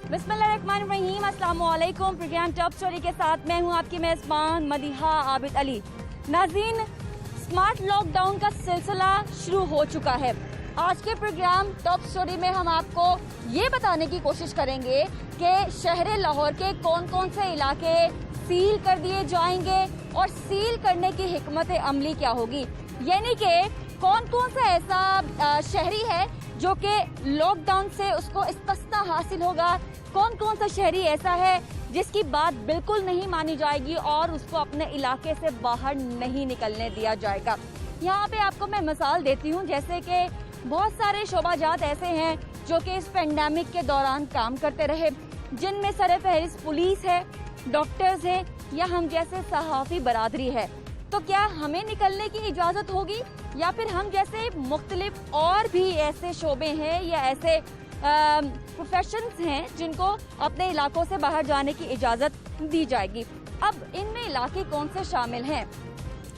बिस्मिल्लाहिर्रहमानिर्रहीम, अस्सलाम वालेकुम। प्रोग्राम टॉप स्टोरी के साथ मैं हूं आपकी मेज़बान मदीहा आबिद अली। नाज़रीन, स्मार्ट लॉकडाउन का सिलसिला शुरू हो चुका है। आज के प्रोग्राम टॉप स्टोरी में हम आपको ये बताने की कोशिश करेंगे कि शहर लाहौर के कौन कौन से इलाके सील कर दिए जाएंगे और सील करने की हिकमत अमली क्या होगी, यानी कि कौन कौन सा ऐसा शहरी है जो कि लॉकडाउन से उसको इस्तिस्ना हासिल होगा, कौन कौन सा शहरी ऐसा है जिसकी बात बिल्कुल नहीं मानी जाएगी और उसको अपने इलाके से बाहर नहीं निकलने दिया जाएगा। यहाँ पे आपको मैं मिसाल देती हूँ, जैसे कि बहुत सारे शोबाजात ऐसे हैं जो कि इस पेंडेमिक के दौरान काम करते रहे, जिनमें सरफहरिस्त पुलिस है, डॉक्टर्स हैं या हम जैसे सहाफ़ी बरादरी है। तो क्या हमें निकलने की इजाज़त होगी या फिर हम जैसे मुख्तलिफ और भी ऐसे शोबे हैं या ऐसे प्रोफेशंस हैं जिनको अपने इलाकों से बाहर जाने की इजाज़त दी जाएगी? अब इनमें इलाके कौन से शामिल हैं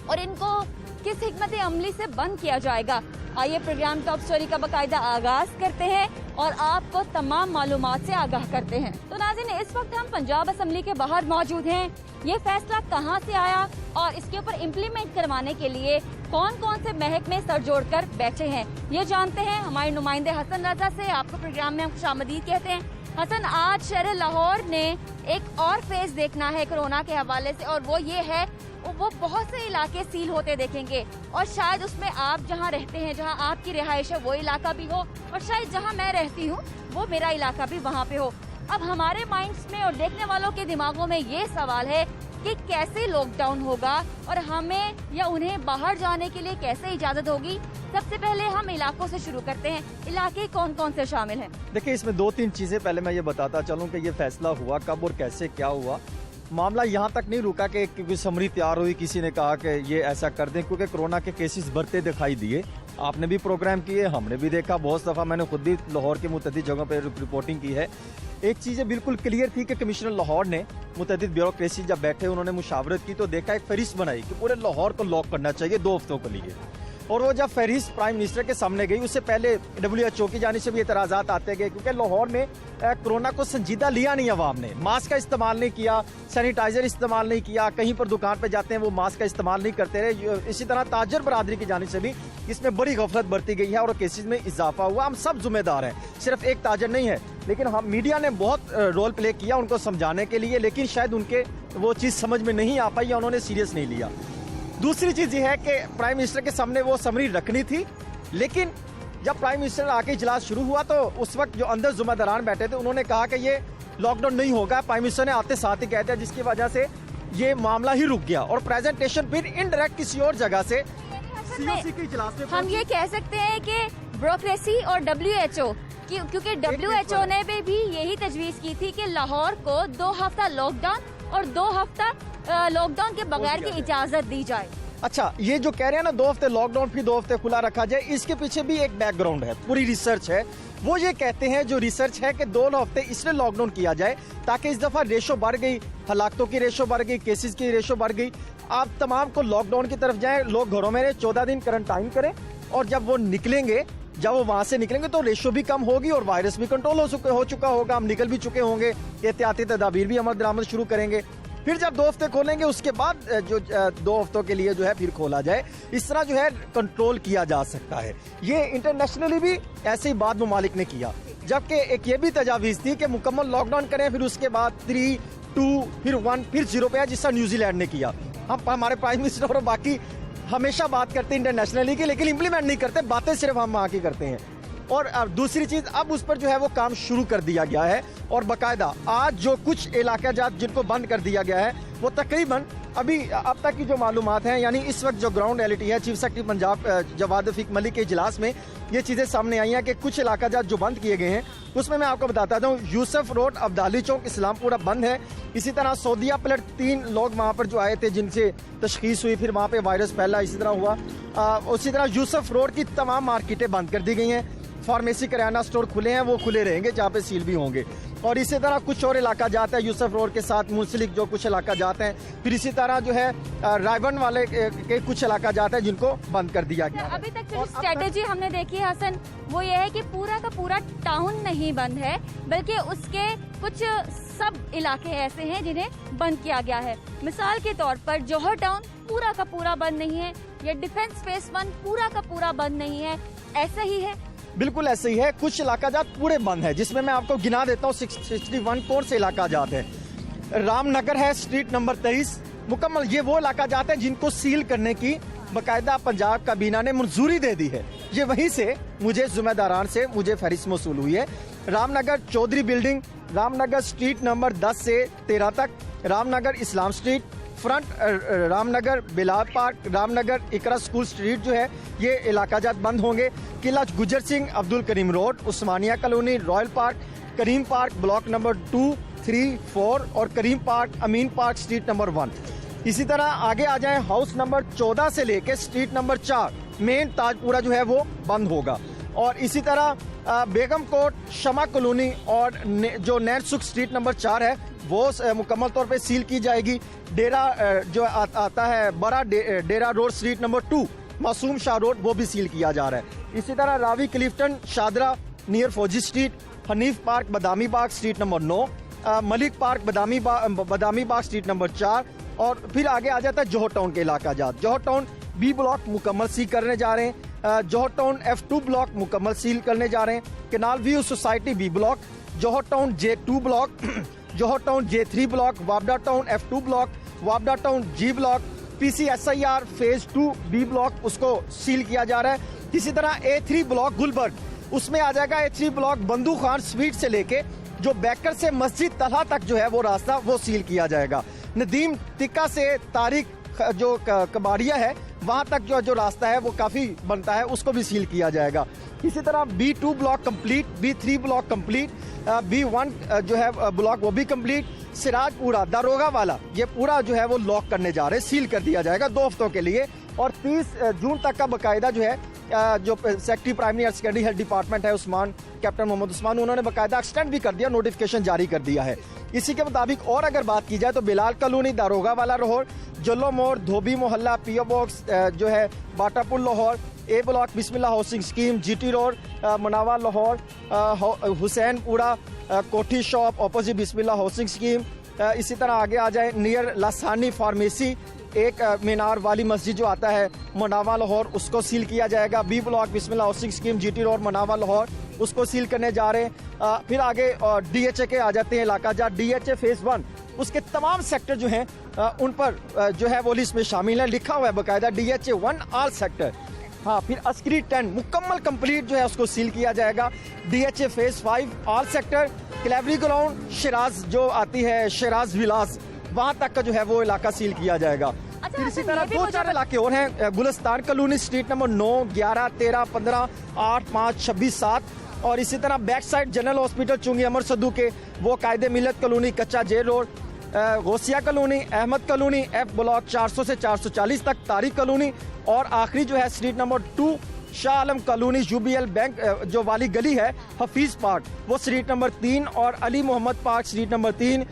और इनको किस हिकमत अमली से बंद किया जाएगा? आइए प्रोग्राम टॉप स्टोरी का बाकायदा आगाज करते हैं और आपको तमाम मालूमात से आगाह करते हैं। तो नाज़रीन, इस वक्त हम पंजाब असम्बली के बाहर मौजूद हैं। ये फैसला कहां से आया और इसके ऊपर इम्प्लीमेंट करवाने के लिए कौन कौन से महकमे सर जोड़कर बैठे हैं, ये जानते हैं हमारे नुमाइंदे हसन रजा से। आपको प्रोग्राम में हम खुशामदीद कहते हैं। हसन, आज शहर लाहौर ने एक और फेज देखना है कोरोना के हवाले से, और वो ये है वो बहुत से इलाके सील होते देखेंगे और शायद उसमें आप जहां रहते हैं, जहां आपकी रिहाइश है, वो इलाका भी हो और शायद जहां मैं रहती हूं वो मेरा इलाका भी वहां पे हो। अब हमारे माइंड्स में और देखने वालों के दिमागों में ये सवाल है कि कैसे लॉकडाउन होगा और हमें या उन्हें बाहर जाने के लिए कैसे इजाजत होगी। सबसे पहले हम इलाकों से शुरू करते हैं। इलाके कौन कौन से शामिल हैं? देखिए, इसमें दो तीन चीजें पहले मैं ये बताता चलूं कि ये फैसला हुआ कब और कैसे क्या हुआ। मामला यहाँ तक नहीं रुका कि कोई समरी तैयार हुई, किसी ने कहा कि ये ऐसा कर दें, क्योंकि कोरोना के केसेस बढ़ते दिखाई दिए। आपने भी प्रोग्राम किए, हमने भी देखा, बहुत दफ़ा मैंने खुद भी लाहौर के मुतअद्दिद जगहों पर रिपोर्टिंग की है। एक चीज़ बिल्कुल क्लियर थी कि कमिश्नर लाहौर ने मुतअद्दिद ब्यूरोक्रेसी जब बैठे उन्होंने मुशावरत की तो देखा, एक फहरिस्त बनाई कि पूरे लाहौर को लॉक करना चाहिए 2 हफ्तों के लिए। और वो जब फहरिस्त प्राइम मिनिस्टर के सामने गई, उससे पहले WHO की जानिब से भी एतराज़ात आते गए, क्योंकि लाहौर में कोरोना को संजीदा लिया नहीं अवाम ने। मास्क का इस्तेमाल नहीं किया, सैनिटाइजर इस्तेमाल नहीं किया, कहीं पर दुकान पर जाते हैं वो मास्क का इस्तेमाल नहीं करते रहे। इसी तरह ताजर बरादरी की जानिब से भी इसमें बड़ी गफलत बरती गई है और केसेस में इजाफा हुआ। हम सब जिम्मेदार हैं, सिर्फ एक ताजर नहीं है, लेकिन हम मीडिया ने बहुत रोल प्ले किया उनको समझाने के लिए, लेकिन शायद उनके वो चीज़ समझ में नहीं आ पाई या उन्होंने सीरियस नहीं लिया। दूसरी चीज ये है कि प्राइम मिनिस्टर के सामने वो समरी रखनी थी, लेकिन जब प्राइम मिनिस्टर आके इजलास शुरू हुआ तो उस वक्त जो अंदर जुम्मेदारान बैठे थे उन्होंने कहा कि ये लॉकडाउन नहीं होगा। प्राइम मिनिस्टर ने आते साथ ही कह दिया, जिसकी वजह से ये मामला ही रुक गया और प्रेजेंटेशन फिर इनडायरेक्ट किसी और जगह से COC के इजलास में हम ये कह सकते हैं कि ब्यूरोक्रेसी और WHO, क्योंकि WHO ने भी यही तजवीज की थी कि लाहौर को 2 हफ्ता लॉकडाउन और 2 हफ्ता लॉकडाउन के बगैर की इजाजत दी जाए। अच्छा, ये जो कह रहे हैं ना 2 हफ्ते लॉकडाउन फिर 2 हफ्ते खुला रखा जाए, इसके पीछे भी एक बैकग्राउंड है, पूरी रिसर्च है। वो ये कहते हैं जो रिसर्च है कि 2 हफ्ते इसलिए लॉकडाउन किया जाए ताकि इस दफा रेशो बढ़ गई, हलाकतों की रेशो बढ़ गई, केसेस की रेशो बढ़ गई। आप तमाम को लॉकडाउन की तरफ जाएं, लोग घरों में रहे, 14 दिन क्वारंटाइन करें और जब वो निकलेंगे, जब वो वहां से निकलेंगे तो रेशो भी कम होगी और वायरस भी कंट्रोल हो चुका होगा, हम निकल भी चुके होंगे, एहतियाती तदाबीर भी अमल दरामद शुरू करेंगे। फिर जब 2 हफ्ते खोलेंगे उसके बाद जो 2 हफ्तों के लिए जो है फिर खोला जाए। इस तरह जो है कंट्रोल किया जा सकता है। ये इंटरनेशनली भी ऐसे ही बाद ममालिक ने किया, जबकि एक ये भी तजावीज़ थी कि मुकम्मल लॉकडाउन करें, फिर उसके बाद 3, 2, फिर 1, फिर 0 पे है, जिसका न्यूजीलैंड ने किया। हम हमारे प्राइम मिनिस्टर और बाकी हमेशा बात करते हैं इंटरनेशनली की, लेकिन इम्प्लीमेंट नहीं करते, बातें सिर्फ हम वहाँ की करते हैं। और दूसरी चीज, अब उस पर जो है वो काम शुरू कर दिया गया है और बाकायदा आज जो कुछ इलाका जात जिनको बंद कर दिया गया है वो तकरीबन अभी अब तक की जो मालूमात हैं, यानी इस वक्त जो ग्राउंड रियलिटी है, चीफ सेक्रेटरी पंजाब जवाद रफीक मलिक के इजलास में ये चीज़ें सामने आई हैं कि कुछ इलाका जात जो बंद किए गए हैं उसमें मैं आपको बताता हूँ, यूसुफ रोड, अब्दाली चौक, इस्लामपुरा बंद है। इसी तरह सऊदिया प्लट 3 लोग वहाँ पर जो आए थे जिनसे तशखीस हुई, फिर वहाँ पे वायरस फैला, इसी तरह हुआ। उसी तरह यूसुफ रोड की तमाम मार्केटें बंद कर दी गई हैं। फार्मेसी करियाना स्टोर खुले हैं वो खुले रहेंगे, जहाँ पे सील भी होंगे। और इसी तरह कुछ और इलाका जाता है यूसुफ रोड के साथ मुंसलिक जो कुछ इलाका जाते हैं। फिर इसी तरह जो है रायबन वाले के कुछ इलाका जाता है जिनको बंद कर दिया गया। अभी तक जो स्ट्रेटेजी हमने देखी है हसन, वो ये है कि पूरा का पूरा टाउन नहीं बंद है, बल्कि उसके कुछ सब इलाके ऐसे हैं जिन्हें बंद किया गया है। मिसाल के तौर पर जौहर टाउन पूरा का पूरा बंद नहीं है, या डिफेंस फेस 1 पूरा का पूरा बंद नहीं है, ऐसा ही है। बिल्कुल ऐसे ही है, कुछ इलाका जात पूरे बंद है, जिसमें मैं आपको गिना देता हूँ 61 कौन से इलाका जात है। रामनगर है, स्ट्रीट नंबर 23 मुकम्मल, ये वो इलाका जाते हैं जिनको सील करने की बाकायदा पंजाब काबीना ने मंजूरी दे दी है। ये वहीं से मुझे जिम्मेदारान से मुझे फहरिस्त मौसूल हुई है। Ramnagar Chaudhry building, Ramnagar street number 10 से 13 तक, Ramnagar Islam street, front Ramnagar Bilal park, Ramnagar Iqra school street जो है ये इलाका जात बंद होंगे। Qila Gujar Singh Abdul Karim road, Usmania colony, royal park, Karim park block number 2, 3, 4 और Karim park, Amin park street number 1। इसी तरह आगे आ जाए, हाउस नंबर 14 से लेके स्ट्रीट नंबर 4 मेन ताजपुरा जो है वो बंद होगा। और इसी तरह बेगम कोट, शमा कॉलोनी और जो नैन सुख स्ट्रीट नंबर 4 है वो मुकम्मल तौर पे सील की जाएगी। डेरा जो आता है बड़ा डेरा रोड स्ट्रीट नंबर 2, मासूम शाह रोड, वो भी सील किया जा रहा है। इसी तरह रावी क्लिफ्टन शादरा नियर फौजी street, Hanif park Badami Bagh street number 9, Malik park Badami Bagh street number 4। और फिर आगे आ जाता है जौहर टाउन के इलाका जात। जौहर टाउन बी ब्लॉक मुकम्मल सील करने जा रहे हैं, जौहर टाउन F2 ब्लॉक मुकम्मल सील करने जा रहे हैं, canal view society B block, Johar town J2 block, Johar town J3 block, Wapda town F2 block, Wapda town G block, PCSIR phase 2 B block उसको सील किया जा रहा है। इसी तरह A3 ब्लॉक गुलबर्ग, उसमें आ जाएगा A3 ब्लॉक बंदू खान स्वीट से लेके जो बैकर से मस्जिद तलहा तक जो है वो रास्ता वो सील किया जाएगा। नदीम तिक्का से तारिक जो कबाड़िया है वहां तक जो रास्ता है वो काफी बनता है, उसको भी सील किया जाएगा। इसी तरह B2 block complete, B3 block complete, B1 जो है ब्लॉक वो भी कंप्लीट। सिराजपुरा दारोगा वाला ये पूरा जो है वो लॉक करने जा रहे हैं, सील कर दिया जाएगा 2 हफ्तों के लिए। और 30 जून तक का बाकायदा जो है जो सेक्रेटरी प्राइमरी और सेकेंडरी हेल्थ डिपार्टमेंट है उस्मान, कैप्टन मोहम्मद उस्मान, उन्होंने बाकायदा एक्सटेंड भी कर दिया, नोटिफिकेशन जारी कर दिया है। इसी के मुताबिक और अगर बात की जाए तो बिलाल कॉलोनी, दारोगा वाला लाहौर, जल्लो मोड़, धोबी मोहल्ला, पीओ बॉक्स जो है Batapur Lahore, A block Bismillah housing scheme, GT road Manawan Lahore, Hussainpura कोठी shop opposite Bismillah housing scheme. इसी तरह आगे आ जाए नियर लासानी फार्मेसी, एक मीनार वाली मस्जिद जो आता है मुनावा लाहौर, उसको सील किया जाएगा। B block Bismillah housing scheme, GT road Manawan Lahore, उसको सील करने जा रहे हैं। फिर आगे DHA के आ जाते हैं इलाका जहाँ DHA फेज 1 उसके तमाम सेक्टर जो हैं उन पर जो है वो लिस्ट में शामिल है, लिखा हुआ है बाकायदा DHA 1 ऑल सेक्टर। हाँ, फिर अस्करी 10 मुकम्मल कंप्लीट जो है उसको सील किया जाएगा। DHA phase 5 all sector, cavalry ground Shiraz जो आती है शिराज विलास, वहां तक का जो है वो इलाका सील किया जाएगा। फिर इसी तरह 2-4 इलाके और हैं, गुलिस्तान कॉलोनी स्ट्रीट नंबर 9, 11, 13, 15, 8, 5, 26, 7। और इसी तरह बैक साइड जनरल हॉस्पिटल चुंगी अमर सद्दू के वो कायदे Millat colony, Kacha jail road, Ghausia colony, Ahmad colony, F block 400 से 440 तक, तारिक कॉलोनी। और आखिरी जो है street number 2 Shah Alam colony, UBL bank जो वाली गली है, हफीज पार्क वो स्ट्रीट नंबर 3 और Ali Mohammad park street number 3।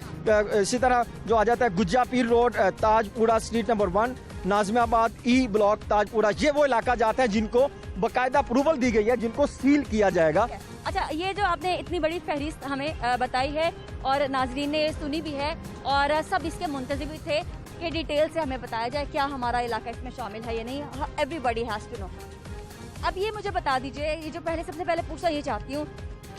इसी तरह जो आ जाता है Gujja Pir road, Tajpura street number 1, Nazimabad E block Tajpura, ये वो इलाका जाता है जिनको बाकायदा अप्रूवल दी गई है, जिनको सील किया जाएगा। अच्छा, ये जो आपने इतनी बड़ी फहरिस्त हमें बताई है और नाजरीन ने सुनी भी है और सब इसके मुंतज़िर भी थे कि डिटेल से हमें बताया जाए क्या हमारा इलाका इसमें शामिल है या नहीं। Everybody has to know. अब ये मुझे बता दीजिए, ये जो सबसे पहले पूछना ये चाहती हूँ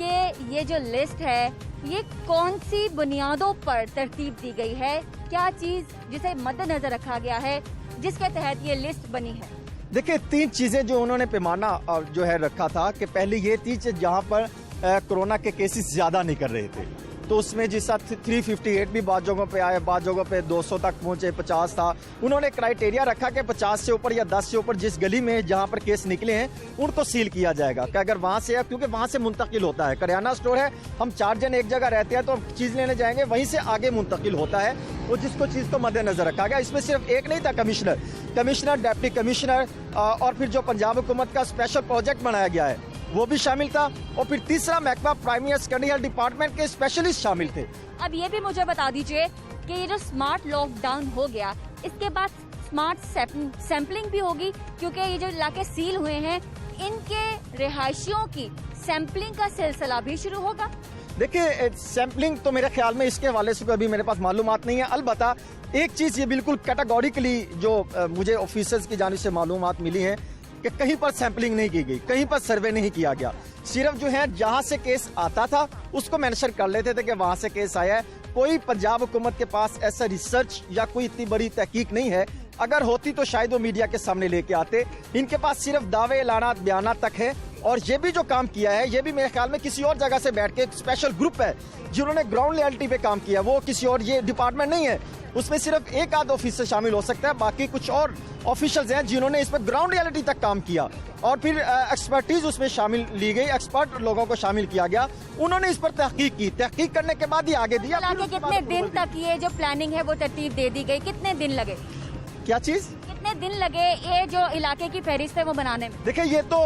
कि ये जो लिस्ट है ये कौन सी बुनियादों पर तरतीब दी गई है, क्या चीज़ जिसे मद्देनजर रखा गया है जिसके तहत ये लिस्ट बनी है? देखिए, 3 चीजें जो उन्होंने पैमाना जो है रखा था कि पहले ये थी जहाँ पर कोरोना के केसेस ज्यादा निकल रहे थे, तो उसमें जिस 358 भी बाद जगहों पे आए, बाद जगहों पे 200 तक पहुंचे, 50 था। उन्होंने क्राइटेरिया रखा कि 50 से ऊपर या 10 से ऊपर जिस गली में जहां पर केस निकले हैं उनको सील किया जाएगा कि अगर वहां से है, क्योंकि वहां से मुंतकिल होता है। करियाना स्टोर है, हम 4 जन एक जगह रहते हैं तो हम चीज लेने जाएंगे, वहीं से आगे मुंतकिल होता है, वो जिसको चीज को मद्देनजर रखा गया। इसमें सिर्फ एक नहीं था, कमिश्नर, डिप्टी कमिश्नर और फिर जो पंजाब हुकूमत का स्पेशल प्रोजेक्ट बनाया गया है वो भी शामिल था, और फिर तीसरा महकमा प्राइमरी सेकेंडरी हेल्थ डिपार्टमेंट के स्पेशलिस्ट शामिल थे। अब ये भी मुझे बता दीजिए कि ये जो स्मार्ट लॉकडाउन हो गया, इसके बाद स्मार्ट सैंपलिंग भी होगी, क्योंकि ये जो इलाके सील हुए हैं इनके रिहायशियों की सैंपलिंग का सिलसिला भी शुरू होगा। देखिए, सैंपलिंग तो मेरे ख्याल में इसके हवाले से अभी मेरे पास मालूमात नहीं है। अलबत्ता एक चीज ये बिल्कुल कैटेगोरिकली जो मुझे ऑफिसर्स की जानिब से मालूमात मिली है कि कहीं पर सैंपलिंग नहीं की गई, कहीं पर सर्वे नहीं किया गया। सिर्फ जो है जहां से केस आता था उसको मेंशन कर लेते थे कि वहां से केस आया है। कोई पंजाब हुकूमत के पास ऐसा रिसर्च या कोई इतनी बड़ी तहकीक नहीं है। अगर होती तो शायद वो मीडिया के सामने लेके आते। इनके पास सिर्फ दावे, ऐलानात, बयानात तक है। और ये भी जो काम किया है, ये भी मेरे ख्याल में किसी और जगह से बैठ के एक स्पेशल ग्रुप है जिन्होंने ग्राउंड रियलिटी पे काम किया। वो किसी और, ये डिपार्टमेंट नहीं है, उसमें सिर्फ एक आध ऑफिसर शामिल हो सकता है, बाकी कुछ और ऑफिशियल्स हैं जिन्होंने इस पर ग्राउंड रियलिटी तक काम किया। और फिर एक्सपर्टीज उसमें शामिल ली गई, एक्सपर्ट लोगों को शामिल किया गया, उन्होंने इस पर तहकीक की। तहकीक करने के बाद ही आगे दिया। हालांकि कितने दिन तक ये जो प्लानिंग है वो तरतीब दे दी गई, कितने दिन लगे? क्या चीज? कितने दिन लगे ये जो इलाके की फहरिस्त है वो बनाने में? देखिए, ये तो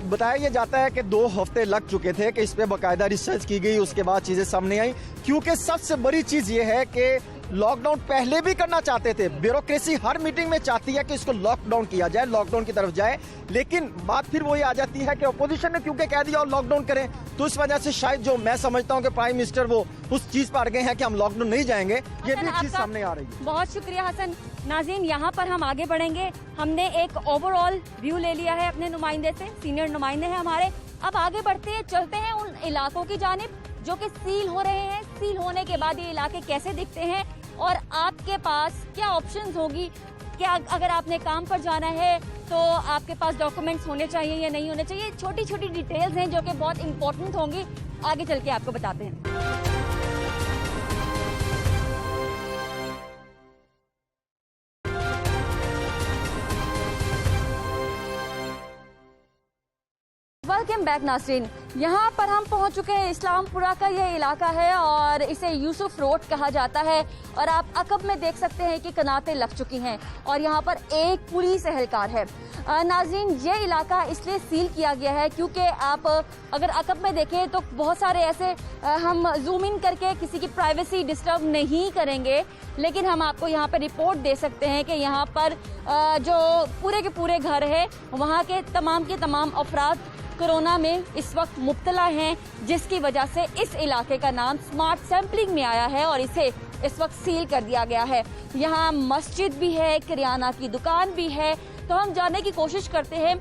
बताया ये जाता है कि 2 हफ्ते लग चुके थे कि इस पे बाकायदा रिसर्च की गई, उसके बाद चीजें सामने आई। क्योंकि सबसे बड़ी चीज ये है कि लॉकडाउन पहले भी करना चाहते थे। ब्यूरोक्रेसी हर मीटिंग में चाहती है कि इसको लॉकडाउन किया जाए, लॉकडाउन की तरफ जाए, लेकिन बात फिर वही आ जाती है कि अपोजिशन ने क्योंकि कह दिया और लॉकडाउन करें, तो इस वजह से शायद जो मैं समझता हूं कि प्राइम मिनिस्टर वो उस चीज पर अड़ गए हैं कि हम लॉकडाउन नहीं जाएंगे। ये भी चीज सामने आ रही है। बहुत शुक्रिया हसन। नाज़रीन, यहाँ पर हम आगे बढ़ेंगे। हमने एक ओवरऑल व्यू ले लिया है अपने नुमाइंदे से, सीनियर नुमाइंदे हैं हमारे। अब आगे बढ़ते हैं, चलते हैं उन इलाकों की जानिब जो कि सील हो रहे हैं। सील होने के बाद ये इलाके कैसे दिखते हैं और आपके पास क्या ऑप्शंस होगी, क्या अगर आपने काम पर जाना है तो आपके पास डॉक्यूमेंट्स होने चाहिए या नहीं होने चाहिए। छोटी छोटी डिटेल्स हैं जो कि बहुत इंपॉर्टेंट होंगी, आगे चल के आपको बताते हैं। वेलकम बैक नाज़रीन। यहाँ पर हम पहुँच चुके हैं, इस्लामपुरा का ये इलाका है और इसे यूसुफ रोड कहा जाता है। और आप अकब में देख सकते हैं कि कनातें लग चुकी हैं और यहाँ पर एक पुलिस एहलकार है। नाज़रीन, ये इलाका इसलिए सील किया गया है क्योंकि आप अगर अकब में देखें तो बहुत सारे ऐसे, हम जूम इन करके किसी की प्राइवेसी डिस्टर्ब नहीं करेंगे, लेकिन हम आपको यहाँ पर रिपोर्ट दे सकते हैं कि यहाँ पर जो पूरे के पूरे घर है वहाँ के तमाम अफराद कोरोना में इस वक्त मुब्तला हैं, जिसकी वजह से इस इलाके का नाम स्मार्ट सैंपलिंग में आया है और इसे इस वक्त सील कर दिया गया है। यहाँ मस्जिद भी है, किराना की दुकान भी है। तो हम जानने की कोशिश करते हैं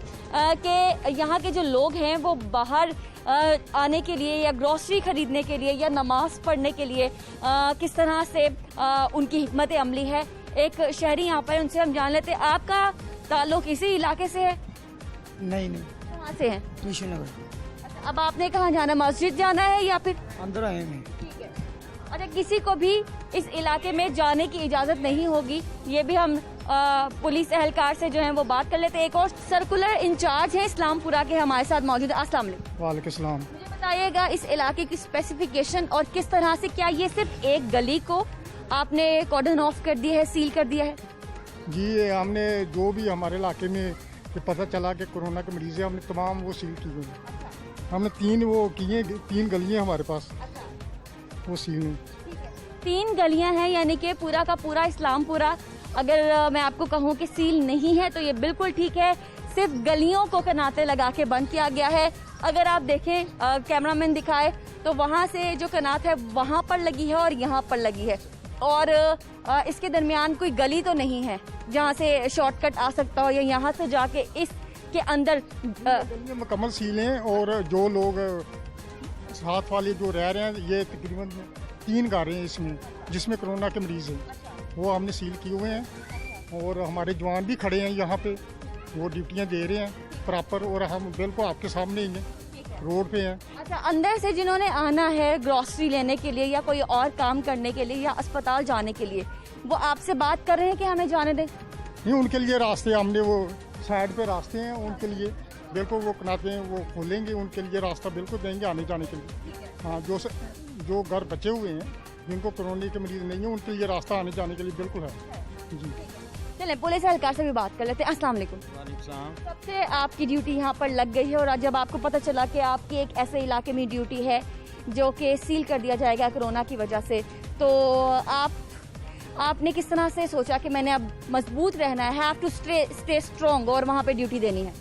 कि यहाँ के जो लोग हैं वो बाहर आने के लिए या ग्रोसरी खरीदने के लिए या नमाज पढ़ने के लिए किस तरह से उनकी हिकमत अमली है। एक शहरी यहाँ पर, उनसे हम जान लेते हैं। आपका ताल्लुक इसी इलाके से है? नहीं, कहाँ से है? ट्यूशन नगर। अब आपने कहाँ जाना, मस्जिद जाना है या फिर? अंदर आए हैं। ठीक है। अच्छा, किसी को भी इस इलाके में जाने की इजाजत नहीं होगी, ये भी हम पुलिस एहलकार से जो है वो बात कर लेते हैं। एक और सर्कुलर इंचार्ज है इस्लामपुरा के हमारे साथ मौजूद है। अस्सलाम वालेकुम। वालेकुम सलाम। मुझे बताइएगा इस इलाके की स्पेसिफिकेशन और किस तरह से, क्या ये सिर्फ एक गली को आपने कॉर्डन ऑफ कर दिया है, सील कर दिया है? जी, ये हमने जो भी हमारे इलाके में ये पता चला कि कोरोना के मरीज हैं, हमने तमाम वो सील की हुई। हमने 3 गलियां हमारे पास वो सील हैं। 3 गलियां हैं, यानी कि पूरा का पूरा इस्लामपुरा अगर मैं आपको कहूं कि सील नहीं है तो ये बिल्कुल ठीक है। सिर्फ गलियों को कनाते लगा के बंद किया गया है। अगर आप देखें, कैमरामैन दिखाए तो वहां से जो कनात है वहां पर लगी है और यहाँ पर लगी है, और इसके दरमियान कोई गली तो नहीं है जहाँ से शॉर्टकट आ सकता हो या यहाँ से जाके इसके अंदर। गलियां मुकम्मल सील हैं और जो लोग साथ वाले जो रह रहे हैं, ये तकरीबन 3 घर हैं इसमें जिसमें कोरोना के मरीज हैं, वो हमने सील किए हुए हैं। और हमारे जवान भी खड़े हैं यहाँ पे, वो ड्यूटियाँ दे रहे हैं प्रॉपर, और हम बिल्कुल आपके सामने ही हैं, रोड पे हैं। अच्छा, अंदर से जिन्होंने आना है ग्रोसरी लेने के लिए या कोई और काम करने के लिए या अस्पताल जाने के लिए, वो आपसे बात कर रहे हैं कि हमें जाने दें? नहीं, उनके लिए रास्ते हमने वो साइड पे रास्ते हैं, उनके लिए बिल्कुल वो कनाते हैं वो खोलेंगे, उनके लिए रास्ता बिल्कुल देंगे आने जाने के लिए। हाँ, जो घर बचे हुए हैं जिनको कोरोना के मरीज नहीं है, उनके लिए रास्ता आने जाने के लिए बिल्कुल है। जी, चलें पुलिस एहलकार से भी बात कर लेते हैं। अस्सलाम वालेकुम। कब से आपकी ड्यूटी यहाँ पर लग गई है, और आज जब आपको पता चला कि आपकी एक ऐसे इलाके में ड्यूटी है जो कि सील कर दिया जाएगा कोरोना की वजह से, तो आपने किस तरह से सोचा कि मैंने अब मजबूत रहना है, हैव टू स्टे स्ट्रॉन्ग, और वहाँ पे ड्यूटी देनी है?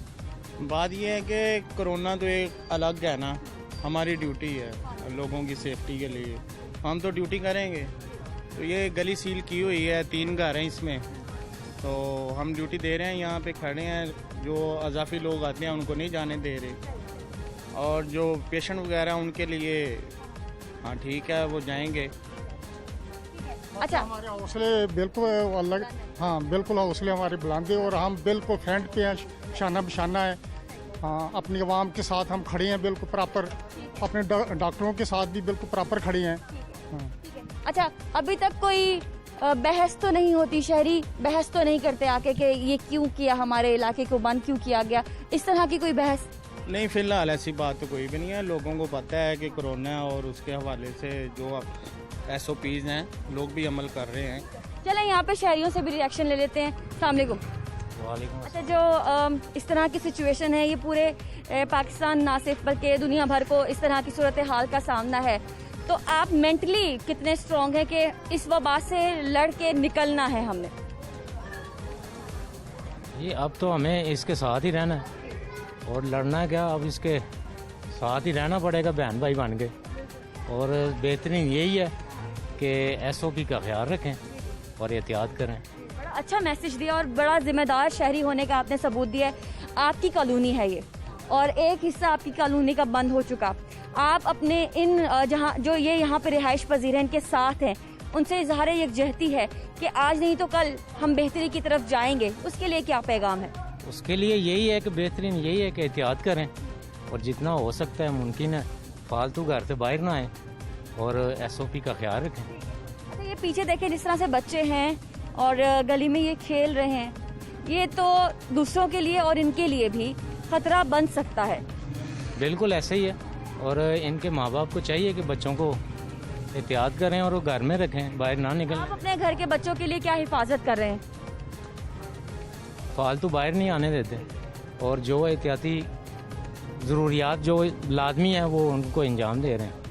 बात ये है कि कोरोना तो एक अलग है ना, हमारी ड्यूटी है लोगों की सेफ्टी के लिए, हम तो ड्यूटी करेंगे। तो ये गली सील की हुई है, 3 घर हैं इसमें, तो हम ड्यूटी दे रहे हैं, यहाँ पे खड़े हैं। जो अजाफी लोग आते हैं उनको नहीं जाने दे रहे, और जो पेशेंट वगैरह उनके लिए हाँ ठीक है वो जाएंगे। अच्छा, हमारे हौसले बिल्कुल अलग, हाँ बिल्कुल हौसले हमारे बुलंद हैं, और हम बिल्कुल फ्रंट पे हैं, शाना बशाना है। हाँ, अपनी आवाम के साथ हम खड़े हैं बिल्कुल प्रॉपर, अपने डॉक्टरों के साथ भी बिल्कुल प्रॉपर खड़े हैं। हाँ। अच्छा, अभी तक कोई बहस तो नहीं होती, शहरी बहस तो नहीं करते आके कि ये क्यों किया, हमारे इलाके को बंद क्यों किया गया, इस तरह की कोई बहस? नहीं, फिलहाल ऐसी बात तो कोई भी नहीं है। लोगों को पता है कि कोरोना है, और उसके हवाले से जो SOPs हैं लोग भी अमल कर रहे हैं। चलें यहाँ पे शहरियों से भी रिएक्शन ले लेते हैं। अस्सलाम वालेकुम। अच्छा, जो इस तरह की सिचुएशन है, ये पूरे पाकिस्तान ना सिर्फ बल्कि दुनिया भर को इस तरह की सूरत हाल का सामना है, तो आप मेंटली कितने स्ट्रॉन्ग हैं कि इस वबा से लड़ के निकलना है हमने? ये अब तो हमें इसके साथ ही रहना है, और लड़ना है क्या, अब इसके साथ ही रहना पड़ेगा बहन भाई बन के। और बेहतरीन यही है कि SOP का ख्याल रखें और एहतियात करें। बड़ा अच्छा मैसेज दिया, और बड़ा जिम्मेदार शहरी होने का आपने सबूत दिया है। आपकी कॉलोनी है ये, और एक हिस्सा आपकी कॉलोनी का बंद हो चुका। आप अपने इन जहाँ जो ये यहाँ पे रिहाइश पजीर हैं, इनके साथ हैं, उनसे इजहार यकजहती है कि आज नहीं तो कल हम बेहतरी की तरफ जाएंगे, उसके लिए क्या पैगाम है? उसके लिए यही है कि बेहतरीन यही है कि एहतियात करें, और जितना हो सकता है मुमकिन है फालतू घर से बाहर ना आए, और SOP का ख्याल रखें। अच्छा, ये पीछे देखें जिस तरह से बच्चे हैं और गली में ये खेल रहे हैं, ये तो दूसरों के लिए और इनके लिए भी खतरा बन सकता है। बिल्कुल ऐसे ही है, और इनके माँ बाप को चाहिए कि बच्चों को एहतियात करें और वो घर में रखें, बाहर ना आप निकलें। अपने घर के बच्चों के लिए क्या हिफाजत कर रहे हैं? फालतू बाहर नहीं आने देते, और जो एहतियाती ज़रूरियात जो लाजमी है वो उनको अंजाम दे रहे हैं।